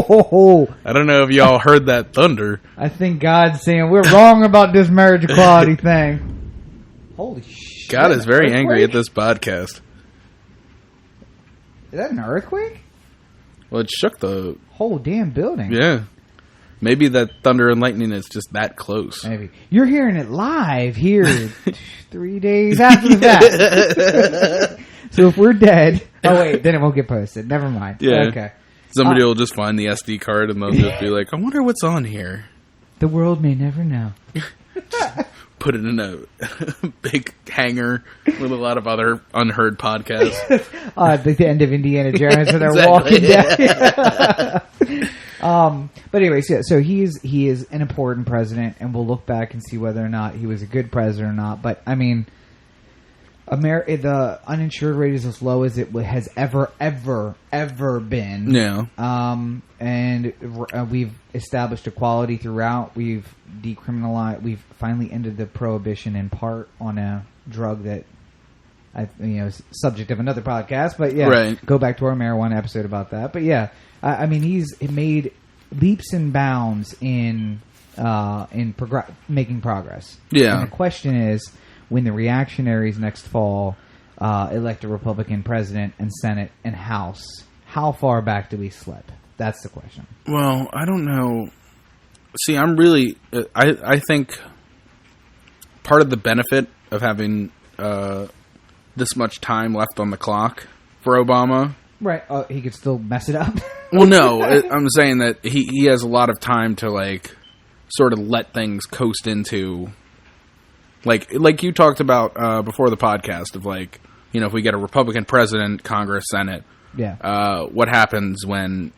I don't know if y'all heard that thunder. I think God's saying we're wrong about this marriage equality thing. Holy shit! God is very angry at this podcast. Is that an earthquake? Well, it shook the whole damn building. Yeah. Maybe that thunder and lightning is just that close. Maybe. You're hearing it live here 3 days after the fact. So if we're dead... Oh, wait. Then it won't get posted. Never mind. Yeah. Okay. Somebody will just find the SD card and they'll just be like, I wonder what's on here. The world may never know. Put it in a big hangar with a lot of other unheard podcasts. Like the end of Indiana Jones when they're walking down. But anyways, yeah, so he is an important president, and we'll look back and see whether or not he was a good president or not. But I mean, the uninsured rate is as low as it has ever been. Yeah. And we've established equality throughout. We've decriminalized. We've finally ended the prohibition in part on a drug that, is subject of another podcast. But yeah, right. Go back to our marijuana episode about that. But yeah, I mean, he's made leaps and bounds in making progress. Yeah. And the question is, when the reactionaries next fall elect a Republican president and Senate and House, how far back do we slip? That's the question. Well, I don't know. See, I'm really... I think part of the benefit of having this much time left on the clock for Obama... Right. He could still mess it up. Well, no. I'm saying that he has a lot of time to, like, sort of let things coast into... Like you talked about before the podcast of, like, you know, if we get a Republican president, Congress, Senate... Yeah. What happens when...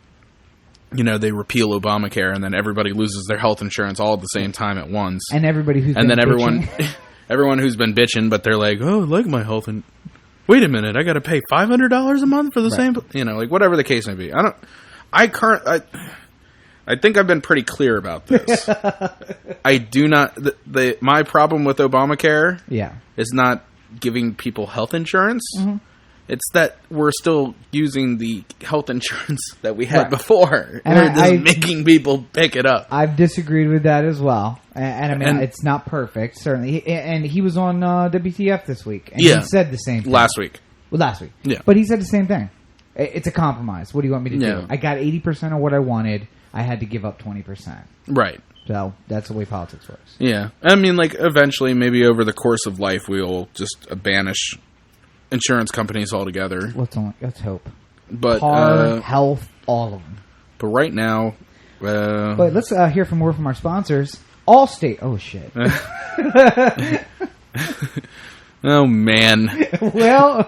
You know, they repeal Obamacare and then everybody loses their health insurance all at the same time at once. And everybody who's and been then bitching. everyone who's been bitching, but they're like, oh, I like my health and wait a minute, I got to pay $500 a month for the same, you know, like whatever the case may be. I think I've been pretty clear about this. I do not my problem with Obamacare is not giving people health insurance. Mm-hmm. It's that we're still using the health insurance that we had before. And we're just making people pick it up. I've disagreed with that as well. And I mean, it's not perfect, certainly. And he was on WTF this week. And he said the same thing. Last week. Well, last week. Yeah. But he said the same thing. It's a compromise. What do you want me to do? I got 80% of what I wanted. I had to give up 20%. Right. So that's the way politics works. Yeah. I mean, like, eventually, maybe over the course of life, we'll just banish insurance companies altogether. Let's hope. But car, health, all of them. But right now, but let's hear from more from our sponsors. Allstate. Oh shit. Oh man. well,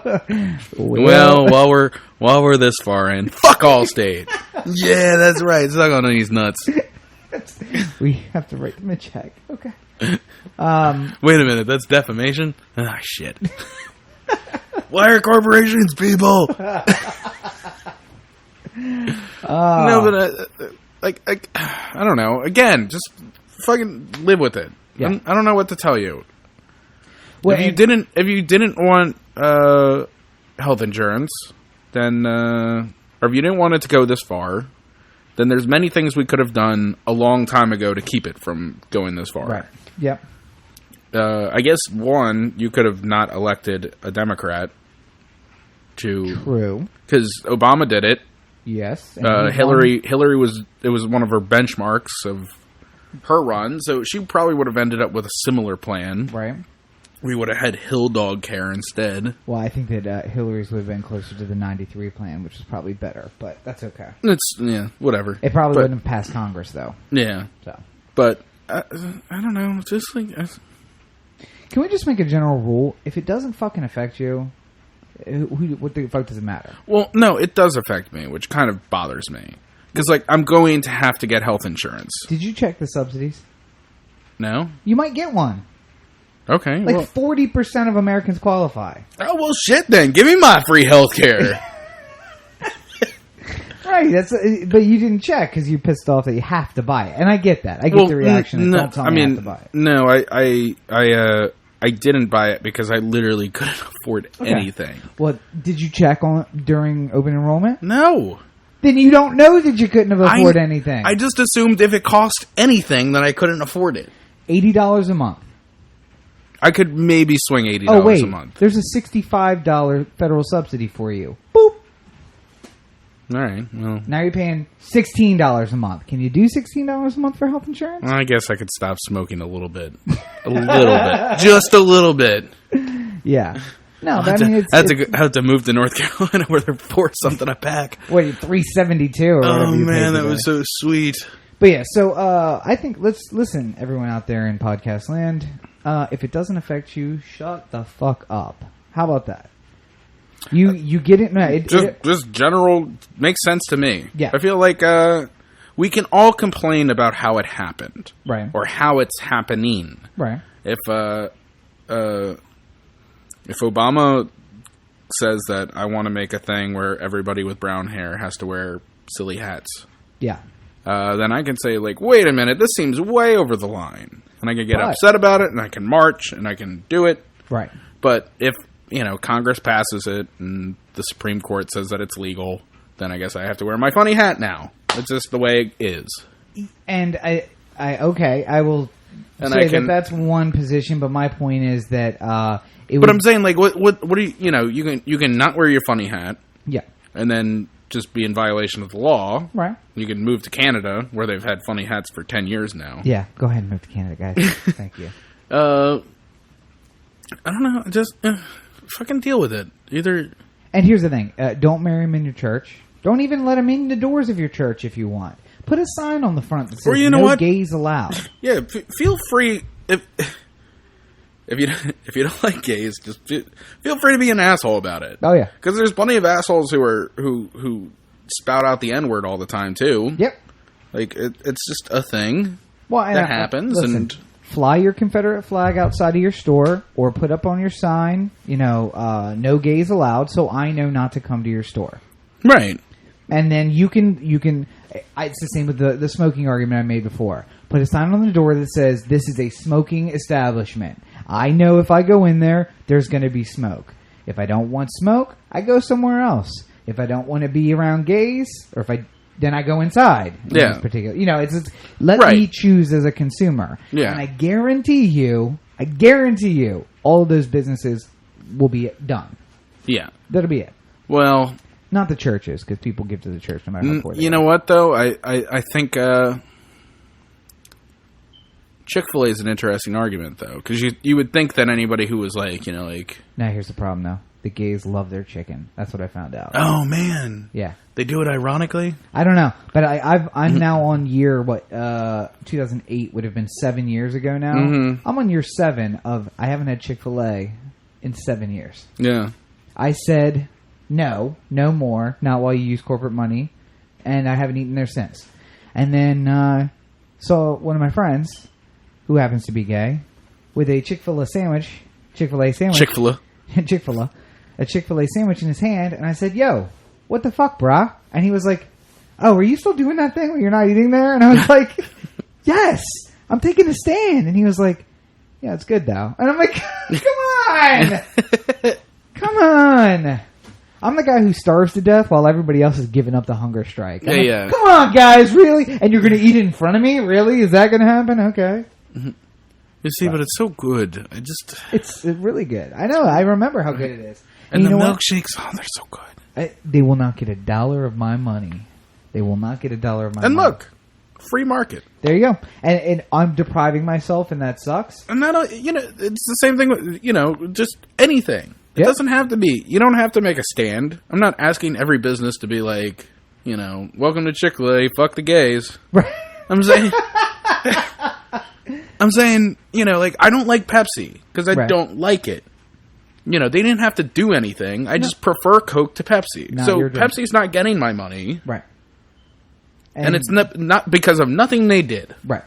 while we're this far in, fuck Allstate. Yeah, that's right. Suck on these nuts. We have to write them a check. Okay. Wait a minute. That's defamation. Ah, shit. Why are corporations people? No, but I don't know. Again, just fucking live with it. Yeah. I don't know what to tell you. Well, if you didn't want health insurance, then or if you didn't want it to go this far, then there's many things we could have done a long time ago to keep it from going this far. Right. Yep. I guess one, you could have not elected a Democrat. True. Because Obama did it. Yes. Hillary was one of her benchmarks of her run, so she probably would have ended up with a similar plan. Right. We would have had Hill Dog care instead. Well, I think that Hillary's would have been closer to the 93 plan, which is probably better, but that's okay. Whatever. It probably wouldn't have passed Congress, though. Yeah. So. But, I don't know, just like... Can we just make a general rule? If it doesn't fucking affect you, what the fuck does it matter? Well, no, it does affect me, which kind of bothers me. Because, like, I'm going to have to get health insurance. Did you check the subsidies? No. You might get one. Okay. Like 40% of Americans qualify. Oh, well, shit then. Give me my free health care. Right. But you didn't check because you're pissed off that you have to buy it. And I get that. I get the reaction. Don't tell me I have to buy it. No, I didn't buy it because I literally couldn't afford anything. Well, did you check on during open enrollment? No. Then you don't know that you couldn't have afforded anything. I just assumed if it cost anything, then I couldn't afford it. $80 a month. I could maybe swing $80 a month. There's a $65 federal subsidy for you. Boop. All right. Well, now you're paying $16 a month. Can you do $16 a month for health insurance? I guess I could stop smoking a little bit. A little bit. Just a little bit. Yeah. No, but I mean, I had to move to North Carolina where they're $4 something a pack. What, $3.72 or whatever? Oh man, that was so sweet. But yeah, so I think let's listen, everyone out there in podcast land. If it doesn't affect you, shut the fuck up. How about that? You get it? No, just general makes sense to me. Yeah, I feel like we can all complain about how it happened, right, or how it's happening, right. If Obama says that I want to make a thing where everybody with brown hair has to wear silly hats, yeah, then I can say like, wait a minute, this seems way over the line, and I can get upset about it, and I can march, and I can do it, right. But if Congress passes it and the Supreme Court says that it's legal, then I guess I have to wear my funny hat now. It's just the way it is. And I will say that's one position, but my point is that But I'm saying, like, what do you can not wear your funny hat. Yeah. And then just be in violation of the law. Right. You can move to Canada, where they've had funny hats for 10 years now. Yeah, go ahead and move to Canada, guys. Thank you. I don't know. Just fucking deal with it. Either. And here's the thing. Don't marry him in your church. Don't even let him in the doors of your church if you want. Put a sign on the front that says no gays allowed. Yeah, feel free. If you don't like gays, just feel free to be an asshole about it. Oh yeah, because there's plenty of assholes who spout out the N-word all the time too. Yep, like it's just a thing that happens. Listen, and fly your Confederate flag outside of your store, or put up on your sign, no gays allowed, so I know not to come to your store. Right, and then you can. It's the same with the smoking argument I made before. Put a sign on the door that says, this is a smoking establishment. I know if I go in there, there's going to be smoke. If I don't want smoke, I go somewhere else. If I don't want to be around gays, or then I go inside. Yeah. Particular, it's let me choose as a consumer. Yeah. And I guarantee you, all of those businesses will be done. Yeah. That'll be it. Well, not the churches, because people give to the church no matter how poor they are. You know what, though? I think Chick-fil-A is an interesting argument, though, because you would think that anybody who was like. Now, here's the problem, though. The gays love their chicken. That's what I found out. Oh, man. Yeah. They do it ironically? I don't know. But I'm now on year, 2008 would have been 7 years ago now. Mm-hmm. I'm on year 7 of I haven't had Chick-fil-A in 7 years. Yeah. I said, no more, not while you use corporate money, and I haven't eaten there since. And then saw one of my friends, who happens to be gay, with a Chick-fil-A sandwich, a Chick-fil-A sandwich in his hand, and I said, yo, what the fuck, brah? And he was like, oh, are you still doing that thing where you're not eating there? And I was like, yes, I'm taking a stand. And he was like, yeah, it's good, though. And I'm like, come on. I'm the guy who starves to death while everybody else is giving up the hunger strike. Yeah. Come on, guys, really? And you're going to eat it in front of me? Really? Is that going to happen? Okay. Mm-hmm. You see, but it's so good. It's really good. I know. I remember how good it is. And the milkshakes, they're so good. They will not get $1 of my money. They will not get $1 of my money. And look, free market. There you go. And I'm depriving myself, and that sucks. And that, it's the same thing with, just anything. It doesn't have to be. You don't have to make a stand. I'm not asking every business to be like, welcome to Chick-fil-A, fuck the gays. Right. I'm saying, I don't like Pepsi because I don't like it. They didn't have to do anything. I just prefer Coke to Pepsi. So Pepsi's not getting my money. Right. And it's not because of nothing they did. Right.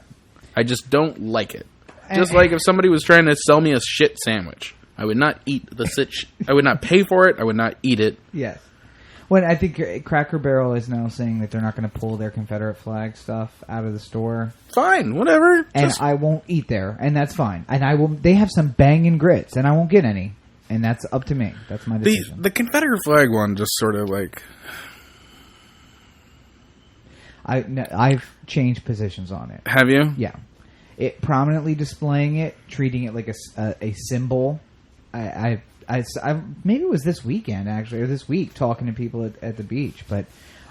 I just don't like it. Just like if somebody was trying to sell me a shit sandwich, I would not eat I would not pay for it. I would not eat it. Yes. When I think Cracker Barrel is now saying that they're not going to pull their Confederate flag stuff out of the store. Fine, whatever. And I won't eat there, and that's fine. And they have some banging grits, and I won't get any. And that's up to me. That's my decision. The Confederate flag one just sort of like... I've changed positions on it. Have you? Yeah. It prominently displaying it, treating it like a symbol. I maybe it was this weekend, actually, or this week, talking to people at the beach. But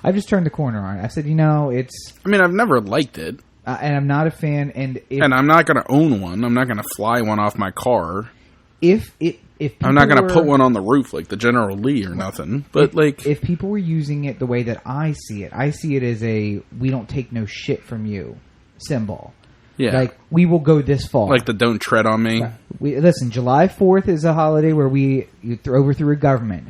I've just turned the corner on it. I said, it's... I mean, I've never liked it. And I'm not a fan. And I'm not going to own one. I'm not going to fly one off my car. If I'm not going to put one on the roof like the General Lee or nothing. But if people were using it the way that I see it as a we don't take no shit from you symbol. Yeah. Like, we will go this far. Like the don't tread on me. Right. Listen, July 4th is a holiday where you overthrew a government.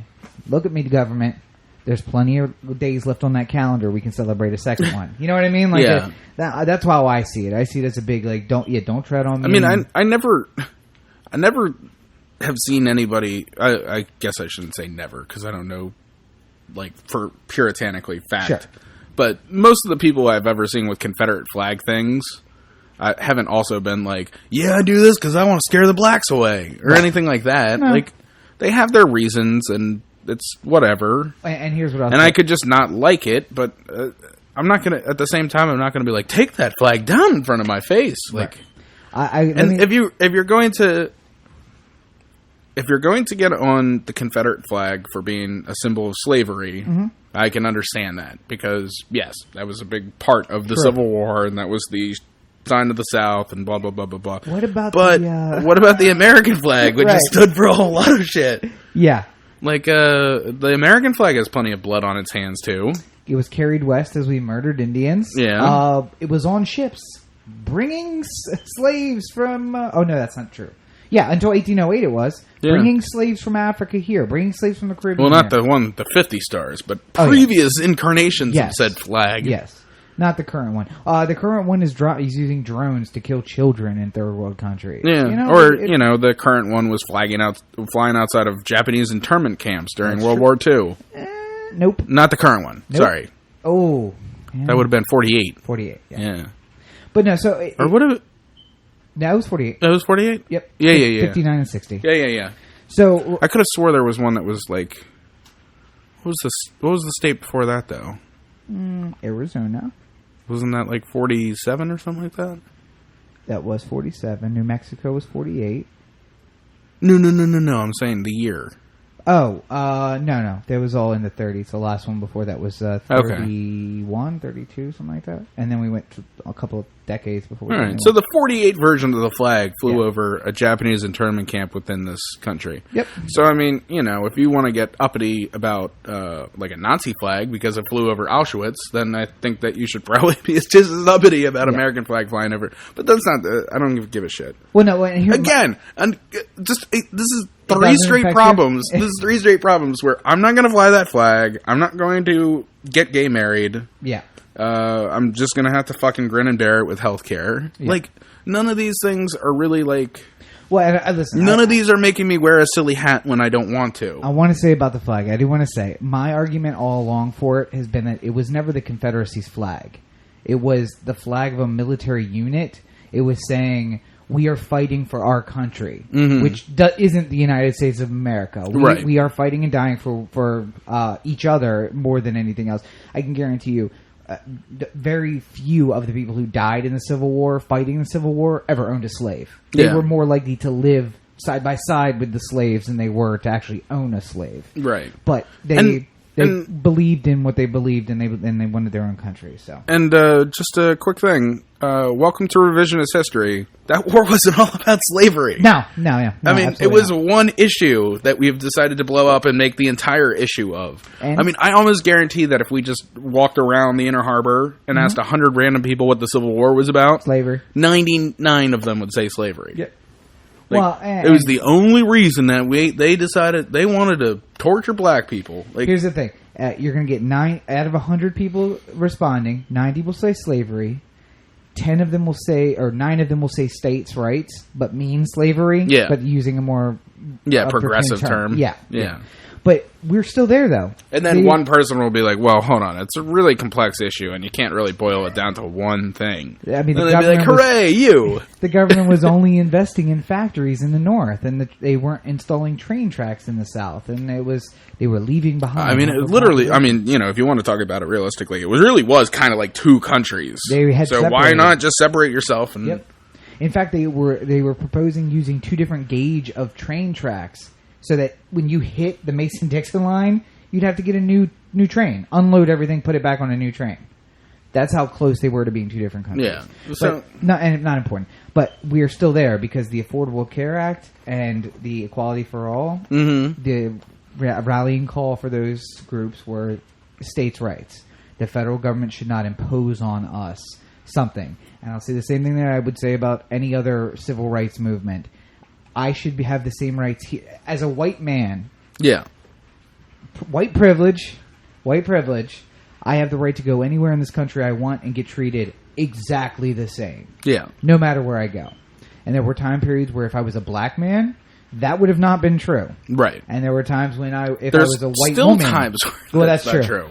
Look at me, the government. There's plenty of days left on that calendar. We can celebrate a second one. You know what I mean? Like, yeah. That's how I see it. I see it as a big, don't tread on me. I mean, I never have seen anybody... I guess I shouldn't say never, because I don't know, for puritanically fact. Sure. But most of the people I've ever seen with Confederate flag things... I haven't also been like, yeah, I do this because I want to scare the blacks away or anything like that. No. They have their reasons and it's whatever. And here's what I could just not like it, but I'm not gonna. At the same time, I'm not gonna be like, take that flag down in front of my face. Like, right. if you're going to get on the Confederate flag for being a symbol of slavery. Mm-hmm. I can understand that because yes, that was a big part of the Civil War, and that was the sign of the South and blah blah blah blah blah. What about what about the American flag, which stood for a whole lot of shit? Yeah, the American flag has plenty of blood on its hands too. It was carried west as we murdered Indians. Yeah, it was on ships bringing slaves from. Oh no, that's not true. Yeah, until 1808 it was. Yeah. Bringing slaves from Africa here. Bringing slaves from the Caribbean. Well, not the 50 stars, but previous incarnations of said flag. Yes. Not the current one. The current one is he's using drones to kill children in third world countries. Yeah, the current one was flying outside of Japanese internment camps during World War II. Nope. Not the current one. Nope. Sorry. Oh. Yeah. That would have been 48. 48, yeah. But no, so... or would have... No, it was 48. It was 48? Yep. Yeah. 59 and 60. Yeah. So I could have swore there was one that was like, what was the state before that though? Arizona. Wasn't that like 47 or something like that? That was 47. New Mexico was 48. No. I'm saying the year. Oh, no. That was all in the 30s. The last one before that was 31, 32, something like that. And then we went to a couple of decades before. All right. So the 48 version of the flag flew over a Japanese internment camp within this country. Yep. So, I mean, if you want to get uppity about like a Nazi flag because it flew over Auschwitz, then I think that you should probably be just as uppity about American flag flying over. But that's not. I don't give a shit. Well, no. Again, this is three straight problems. This is three straight problems where I'm not going to fly that flag. I'm not going to get gay married. Yeah. I'm just going to have to fucking grin and bear it with healthcare. Yeah. Like, none of these things are really like... Well, listen. None of these are making me wear a silly hat when I don't want to. I want to say about the flag. I do want to say, my argument all along for it has been that it was never the Confederacy's flag. It was the flag of a military unit. It was saying... We are fighting for our country, which isn't the United States of America. We are fighting and dying for each other more than anything else. I can guarantee you, very few of the people who died in the Civil War, fighting the Civil War, ever owned a slave. They were more likely to live side by side with the slaves than they were to actually own a slave. Right. But they believed in what they believed, and they wanted their own country. So, and just a quick thing. Welcome to revisionist history. That war wasn't all about slavery. No, I mean, it was one issue that we've decided to blow up and make the entire issue of. I mean, I almost guarantee that if we just walked around the Inner Harbor and asked 100 random people what the Civil War was about, slavery, 99 of them would say slavery. Yep. Like, it was the only reason that they decided they wanted to torture black people. Like, here's the thing: you're going to get 9 out of 100 people responding. 90 will say slavery. 10 of them will say, or 9 of them will say states' rights, but mean slavery. Yeah. But using a more progressive term. Yeah. But we're still there, though. And then one person will be like, well, hold on. It's a really complex issue, and you can't really boil it down to one thing. I mean, and they'd be like, hooray, you! The government was only investing in factories in the north, and they weren't installing train tracks in the south, and they were leaving behind. I mean, if you want to talk about it realistically, it really was kind of like two countries. So why not just separate yourself? And Yep. In fact, they were proposing using 2 different gauge of train tracks, so that when you hit the Mason-Dixon line, you'd have to get a new trtrain, unload everything, put it back on a new train. That's how close they were to being 2 different countries. Yeah. So, not important. But we are still there because the Affordable Care Act and the Equality for All, the rallying call for those groups were states' rights. The federal government should not impose on us something. And I'll say the same thing that I would say about any other civil rights movement. I should have the same rights here. As a white man. Yeah. White privilege. I have the right to go anywhere in this country I want and get treated exactly the same. Yeah. No matter where I go. And there were time periods where if I was a black man, that would have not been true. Right. And there were times when if I was a white woman. There's still times where that's true.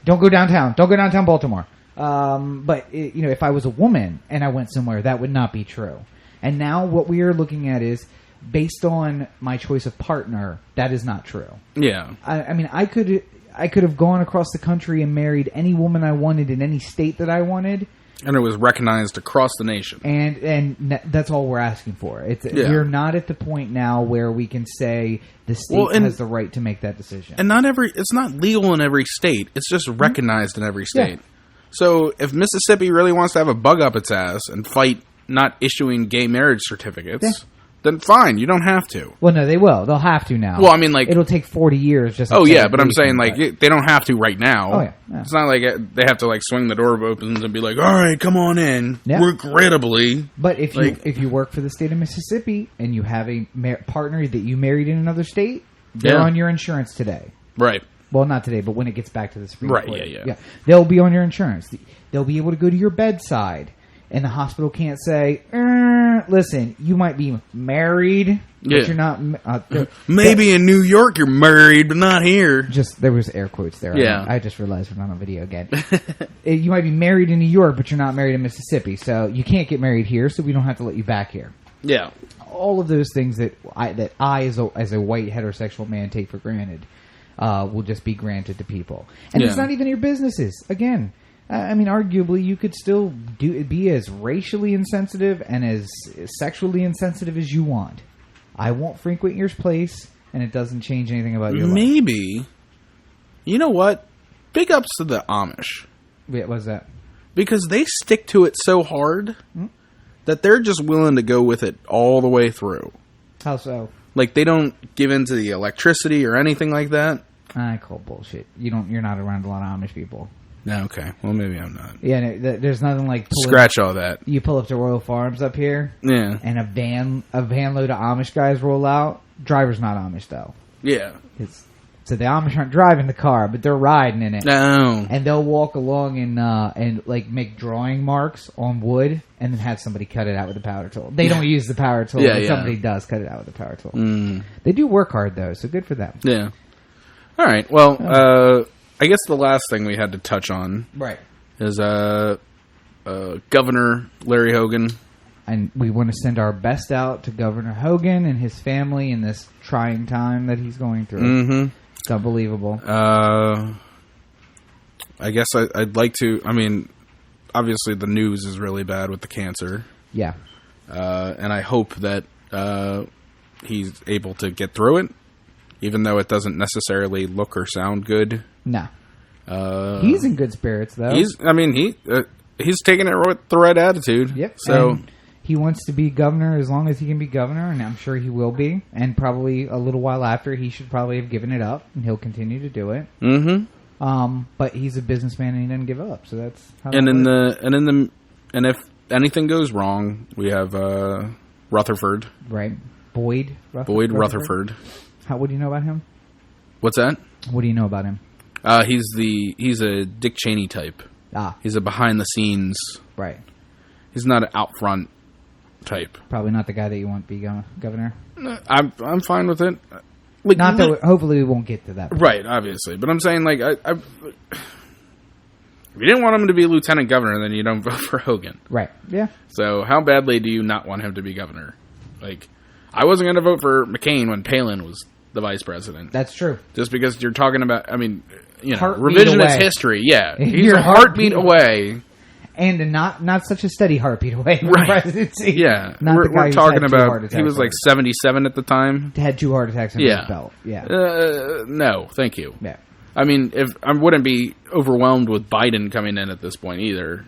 Don't go downtown. Don't go downtown Baltimore. But if I was a woman and I went somewhere, that would not be true. And now what we are looking at is, based on my choice of partner, that is not true. Yeah. I mean, I could have gone across the country and married any woman I wanted in any state that I wanted. And it was recognized across the nation. And that's all we're asking for. We're not at the point now where we can say the state has the right to make that decision. And it's not legal in every state. It's just recognized in every state. Yeah. So if Mississippi really wants to have a bug up its ass and fight not issuing gay marriage certificates, then fine, you don't have to. Well, no, they will. They'll have to now. Well, I mean, like... It'll take 40 years just... Oh, yeah, but I'm saying, like, they don't have to right now. Oh, yeah. It's not like they have to, like, swing the door open and be like, all right, come on in, regrettably. But if you work for the state of Mississippi and you have a partner that you married in another state, they're on your insurance today. Right. Well, not today, but when it gets back to the Supreme Court. Right, yeah. They'll be on your insurance. They'll be able to go to your bedside. And the hospital can't say, listen, you might be married, but you're not... Maybe in New York you're married, but not here. There was air quotes there. Yeah. I just realized we're not on video again. You might be married in New York, but you're not married in Mississippi. So you can't get married here, so we don't have to let you back here. Yeah. All of those things that I as a white heterosexual man take for granted will just be granted to people. And it's not even your businesses. Again, I mean, arguably, you could still be as racially insensitive and as sexually insensitive as you want. I won't frequent your place, and it doesn't change anything about your life. Maybe. You know what? Big ups to the Amish. Wait, what's that? Because they stick to it so hard that they're just willing to go with it all the way through. How so? Like, they don't give in to the electricity or anything like that. I call bullshit. You're not around a lot of Amish people. No, okay. Well, maybe I'm not. Yeah, there's nothing like scratch all that. You pull up to Royal Farms up here, and a van load of Amish guys roll out. Driver's not Amish though. Yeah. So the Amish aren't driving the car, but they're riding in it. No. And they'll walk along and like make drawing marks on wood, and then have somebody cut it out with a power tool. They don't use the power tool, but somebody does cut it out with a power tool. They do work hard though, so good for them. Yeah. All right. Well, I guess the last thing we had to touch on is Governor Larry Hogan. And we want to send our best out to Governor Hogan and his family in this trying time that he's going through. Mm-hmm. It's unbelievable. I guess I'd like to... I mean, obviously the news is really bad with the cancer. Yeah. And I hope that he's able to get through it, even though it doesn't necessarily look or sound good. No. He's in good spirits, though. He's taking it with the right attitude. Yep. So and he wants to be governor as long as he can be governor, and I'm sure he will be. And probably a little while after, he should probably have given it up, and he'll continue to do it. Mm-hmm. But he's a businessman, and he doesn't give up. So that's how. And if anything goes wrong, we have Rutherford. Right. Boyd Rutherford. What do you know about him? What's that? What do you know about him? He's a Dick Cheney type. He's a behind the scenes. Right. He's not an out front type. Probably not the guy that you want to be governor. I'm fine with it. Like, not that. Hopefully, we won't get to that point. Right. Obviously, but I'm saying like if you didn't want him to be lieutenant governor, then you don't vote for Hogan. Right. Yeah. So how badly do you not want him to be governor? Like, I wasn't going to vote for McCain when Palin was the vice president. That's true. Just because you're talking about, I mean, you know, heartbeat revisionist away. History. Yeah, he's a heartbeat away, and not such a steady heartbeat away from right. the presidency. Yeah, not we're talking about. He was like 77 at the time. Had 2 heart attacks under his belt. Yeah. No, thank you. Yeah. I mean, if I wouldn't be overwhelmed with Biden coming in at this point either,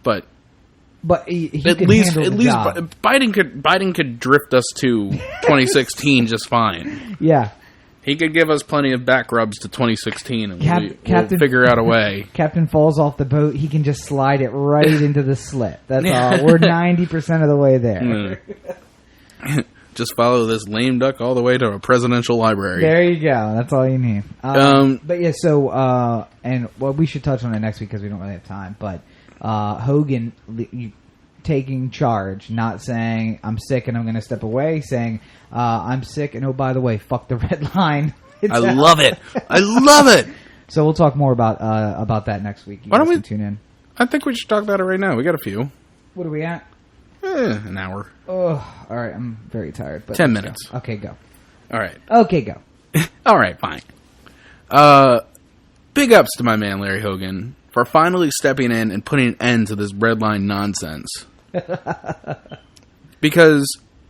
but he at least Biden could drift us to 2016 just fine. Yeah. He could give us plenty of back rubs to 2016, and we'll figure out a way. Captain falls off the boat, he can just slide it right into the slit. That's all. We're 90% of the way there. Just follow this lame duck all the way to a presidential library. There you go. That's all you need. But yeah, so, we should touch on it next week because we don't really have time, but Hogan taking charge, not saying I'm sick and I'm going to step away, saying I'm sick and oh, by the way, fuck the red line. I love it. I love it. So we'll talk more about that next week. You guys can tune in. I think we should talk about it right now. We got a few. What are we at? An hour. Oh, all right. I'm very tired. But 10 minutes. Go. Okay, go. All right. Okay, go. All right, fine. Big ups to my man Larry Hogan for finally stepping in and putting an end to this red line nonsense. Because,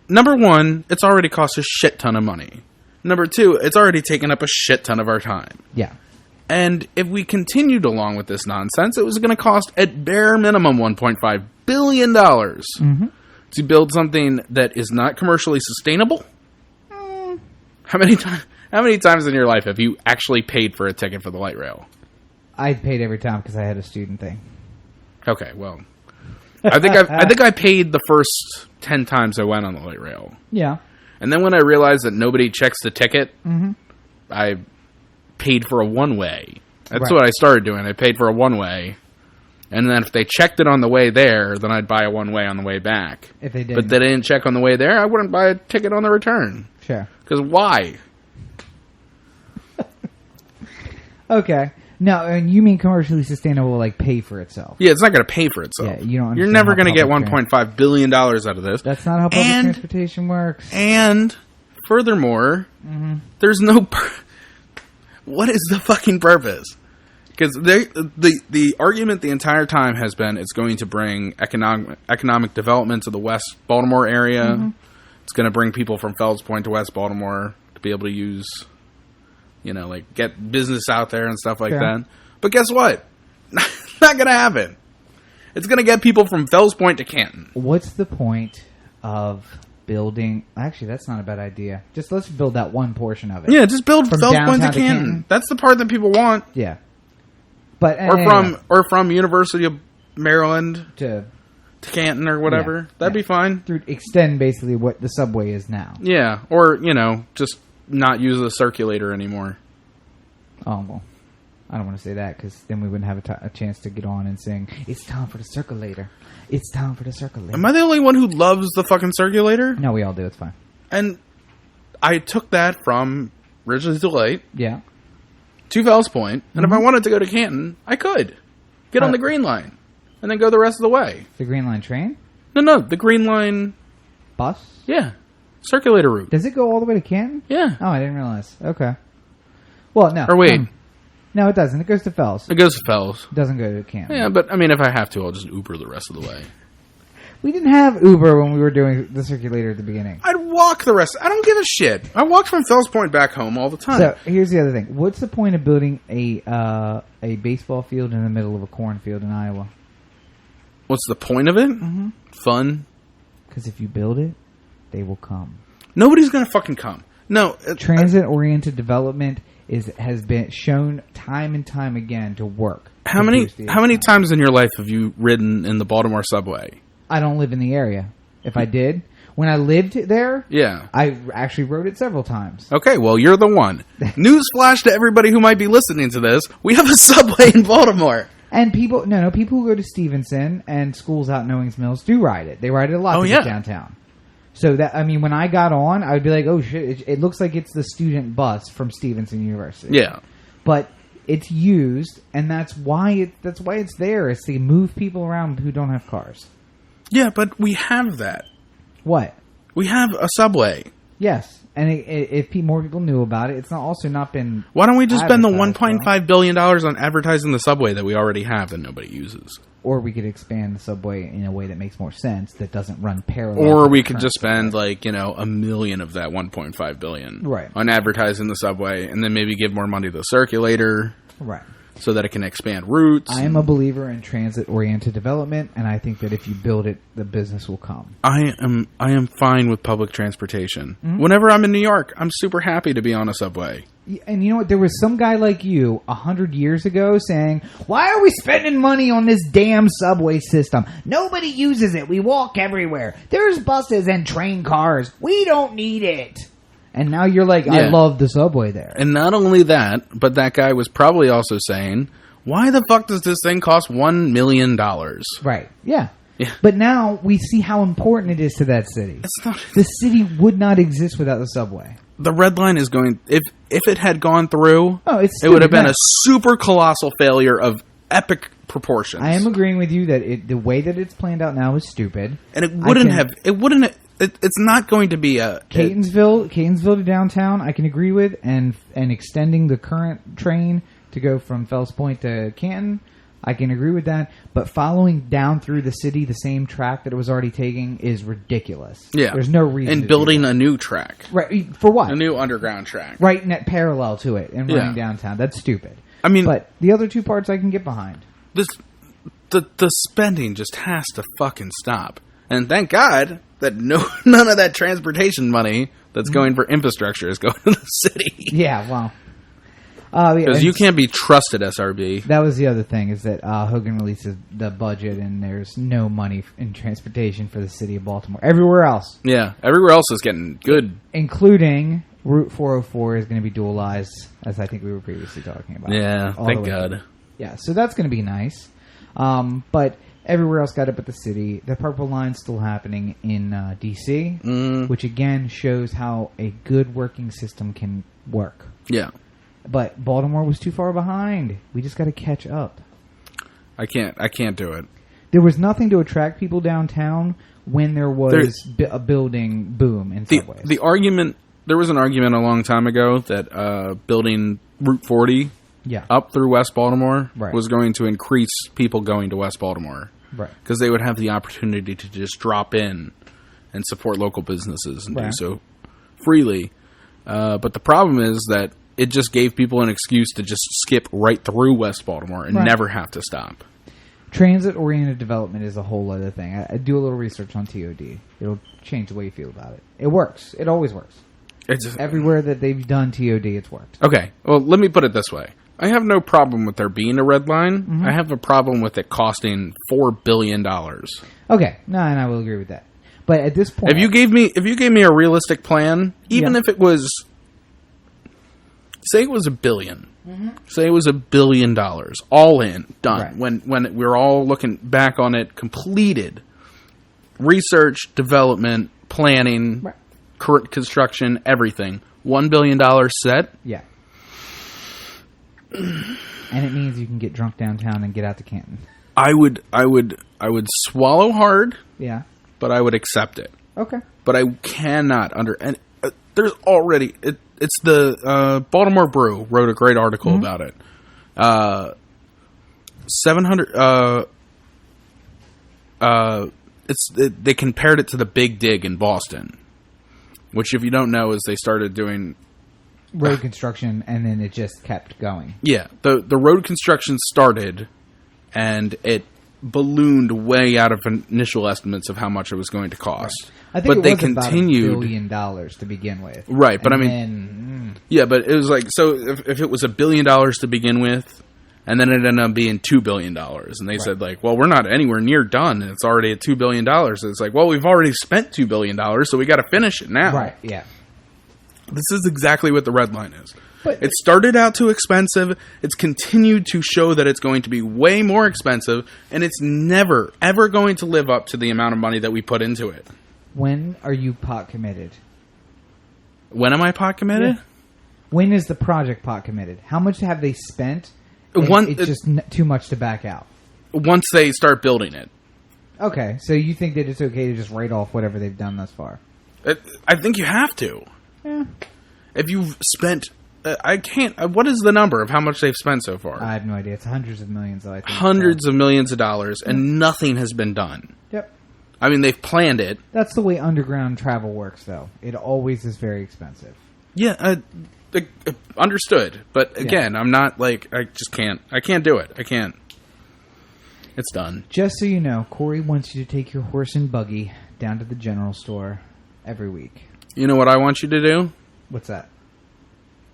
number one, it's already cost a shit ton of money. Number two, it's already taken up a shit ton of our time. Yeah. And if we continued along with this nonsense, it was going to cost at bare minimum $1.5 billion to build something that is not commercially sustainable. How many times in your life have you actually paid for a ticket for the light rail? I paid every time because I had a student thing. Okay, well, I think I paid the first 10 times I went on the light rail. Yeah. And then when I realized that nobody checks the ticket, I paid for a one-way. That's what I started doing. I paid for a one-way. And then if they checked it on the way there, then I'd buy a one-way on the way back. If they did. But they didn't check on the way there, I wouldn't buy a ticket on the return. Sure. Because why? Okay. No, and you mean commercially sustainable, like pay for itself? Yeah, it's not going to pay for itself. Yeah, you don't. You're never going to get $1.5 billion out of this. That's not how public transportation works. And furthermore, there's no. What is the fucking purpose? Because the argument the entire time has been it's going to bring economic development to the West Baltimore area. Mm-hmm. It's going to bring people from Fells Point to West Baltimore to be able to use, like get business out there and stuff like that. But guess what? Not going to happen. It's going to get people from Fells Point to Canton. What's the point of building? Actually, that's not a bad idea. Just let's build that one portion of it. Yeah, just build from Fells Point to Canton. That's the part that people want. Yeah. But from University of Maryland to Canton or whatever. Yeah, that'd be fine. Extend basically what the subway is now. Yeah, or just not use the circulator anymore. Oh well, I don't want to say that because then we wouldn't have a chance to get on and sing. It's time for the circulator. It's time for the circulator. Am I the only one who loves the fucking circulator? No, we all do. It's fine. And I took that from Ridgely's Delight. Yeah. To Fells Point, and if I wanted to go to Canton, I could get on the Green Line and then go the rest of the way. The Green Line train? No, the Green Line bus. Yeah, circulator route. Does it go all the way to Canton? Yeah. Oh, I didn't realize. Okay. Well, no. Or wait, no, it doesn't. It goes to Fells. It goes to Fells. It doesn't go to Canton. Yeah, but I mean, if I have to, I'll just Uber the rest of the way. We didn't have Uber when we were doing the circulator at the beginning. I'd walk the rest. I don't give a shit. I walk from Fells Point back home all the time. So here's the other thing. What's the point of building a baseball field in the middle of a cornfield in Iowa? What's the point of it? Mm-hmm. Fun. Because if you build it, they will come. Nobody's gonna fucking come. No. Transit-oriented development has been shown time and time again to work. How many times in your life have you ridden in the Baltimore subway? I don't live in the area. If I did, when I lived there, I actually rode it several times. Okay, well, you're the one. Newsflash to everybody who might be listening to this: we have a subway in Baltimore. And people who go to Stevenson and schools out in Owings Mills do ride it. They ride it a lot to get downtown. So when I got on, I would be like, oh shit, it looks like it's the student bus from Stevenson University. Yeah, but it's used, and that's why it's there. It's to move people around who don't have cars. Yeah, but we have that. What? We have a subway. Yes, and if more people knew about it, it's not been. Why don't we just spend the $1.5 billion on advertising the subway that we already have and nobody uses? Or we could expand the subway in a way that makes more sense, that doesn't run parallel. Or we could just spend $1 million of that $1.5 billion on advertising the subway, and then maybe give more money to the circulator. Right. So that it can expand routes. I am a believer in transit-oriented development, and I think that if you build it, the business will come. I am fine with public transportation. Mm-hmm. Whenever I'm in New York, I'm super happy to be on a subway. And you know what? There was some guy like you 100 years ago saying, why are we spending money on this damn subway system? Nobody uses it. We walk everywhere. There's buses and train cars. We don't need it. And now you're like, I love the subway there. And not only that, but that guy was probably also saying, why the fuck does this thing cost $1 million? Right. Yeah. But now we see how important it is to that city. The city would not exist without the subway. The Red Line is going... If it had gone through, it would have been a super colossal failure of epic proportions. I am agreeing with you that the way that it's planned out now is stupid. And it wouldn't have... It's not going to be a... Catonsville to downtown, I can agree with, and extending the current train to go from Fells Point to Canton, I can agree with that. But following down through the city the same track that it was already taking is ridiculous. Yeah. There's no reason and building a new track. Right. For what? A new underground track. Right net parallel to it and running downtown. That's stupid. I mean... But the other two parts I can get behind. The spending just has to fucking stop. And thank God... that none of that transportation money that's going for infrastructure is going to the city. Yeah, well. Because you can't be trusted, SRB. That was the other thing, is that Hogan releases the budget and there's no money in transportation for the city of Baltimore. Everywhere else. Yeah, everywhere else is getting good. Including Route 404 is going to be dualized, as I think we were previously talking about. Yeah, thank God. Yeah, so that's going to be nice. But... everywhere else got it but the city. The Purple Line's still happening in D.C., which again shows how a good working system can work. Yeah. But Baltimore was too far behind. We just got to catch up. I can't do it. There was nothing to attract people downtown when there was a building boom in subways. The argument, there was an argument a long time ago that building Route 40 up through West Baltimore was going to increase people going to West Baltimore. Right. Because they would have the opportunity to just drop in and support local businesses and do so freely. But the problem is that it just gave people an excuse to just skip right through West Baltimore and never have to stop. Transit-oriented development is a whole other thing. I do a little research on TOD. It'll change the way you feel about it. It works. It always works. Everywhere that they've done TOD, it's worked. Okay. Well, let me put it this way. I have no problem with there being a red line. Mm-hmm. I have a problem with it costing $4 billion. Okay. No, and I will agree with that. But at this point... If you gave me a realistic plan, even if it was... Say it was $1 billion. Mm-hmm. Say it was $1 billion. All in. Done. Right. When we're all looking back on it, completed. Research, development, planning, construction, everything. $1 billion set. Yeah. And it means you can get drunk downtown and get out to Canton. I would swallow hard. Yeah. But I would accept it. Okay. But I cannot and there's already it's the Baltimore Brew wrote a great article about it. 700 they compared it to the Big Dig in Boston, which if you don't know is they started doing road construction and then it just kept going. Yeah, the road construction started and it ballooned way out of initial estimates of how much it was going to cost. Right. I think but it was they continued about $1 billion to begin with. Right, but yeah, but it was like, so if it was $1 billion to begin with, and then it ended up being $2 billion, and they said like, well, we're not anywhere near done, and it's already at $2 billion. It's like, well, we've already spent $2 billion, so we got to finish it now. Right, yeah. This is exactly what the red line is. But it started out too expensive. It's continued to show that it's going to be way more expensive, and it's never, ever going to live up to the amount of money that we put into it. When are you pot committed? When am I pot committed? Yeah. When is the project pot committed? How much have they spent? It's just too much to back out. Once they start building it. Okay, so you think that it's okay to just write off whatever they've done thus far? I think you have to. Yeah. If you've spent... I can't... what is the number of how much they've spent so far? I have no idea. It's hundreds of millions, though, I think. Hundreds of millions of dollars, and nothing has been done. Yep. I mean, they've planned it. That's the way underground travel works, though. It always is very expensive. Yeah, understood. But again, I'm not like... I just can't. I can't do it. I can't. It's done. Just so you know, Corey wants you to take your horse and buggy down to the general store every week. You know what I want you to do? What's that?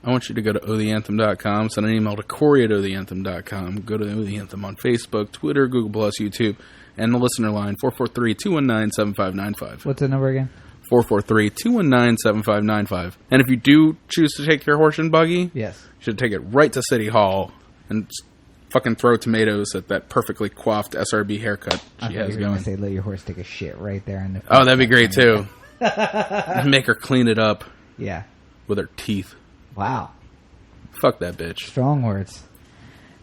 I want you to go to otheanthem.com, send an email to Corey at otheanthem.com, go to The Anthem on Facebook, Twitter, Google+, YouTube, and the listener line, 443-219-7595. What's the number again? 443-219-7595. And if you do choose to take your horse and buggy, yes, you should take it right to City Hall and fucking throw tomatoes at that perfectly coiffed SRB haircut she has going. Say, let your horse take a shit right there in the... Oh, that'd be great, too. Make her clean it up. Yeah. With her teeth. Wow. Fuck that bitch. Strong words.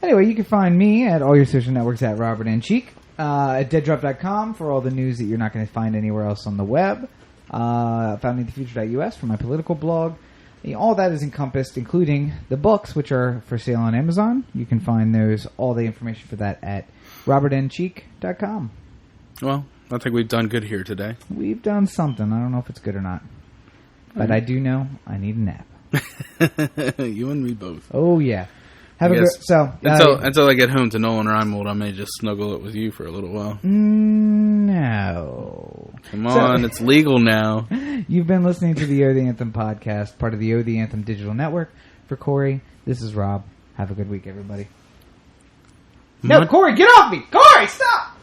Anyway, you can find me at all your social networks at Robert N. Cheek, at deaddrop.com for all the news that you're not going to find anywhere else on the web. FoundingTheFuture.us for my political blog. All that is encompassed, including the books, which are for sale on Amazon. You can find all the information for that at robertncheek.com. Well, I think we've done good here today. We've done something. I don't know if it's good or not. But I do know I need a nap. You and me both. Oh, yeah. Until I get home to Nolan Reimold, I may just snuggle it with you for a little while. No. Come on, it's legal now. You've been listening to the O The Anthem podcast, part of the O The Anthem digital network. For Corey, this is Rob. Have a good week, everybody. No, Corey, get off me! Corey, stop!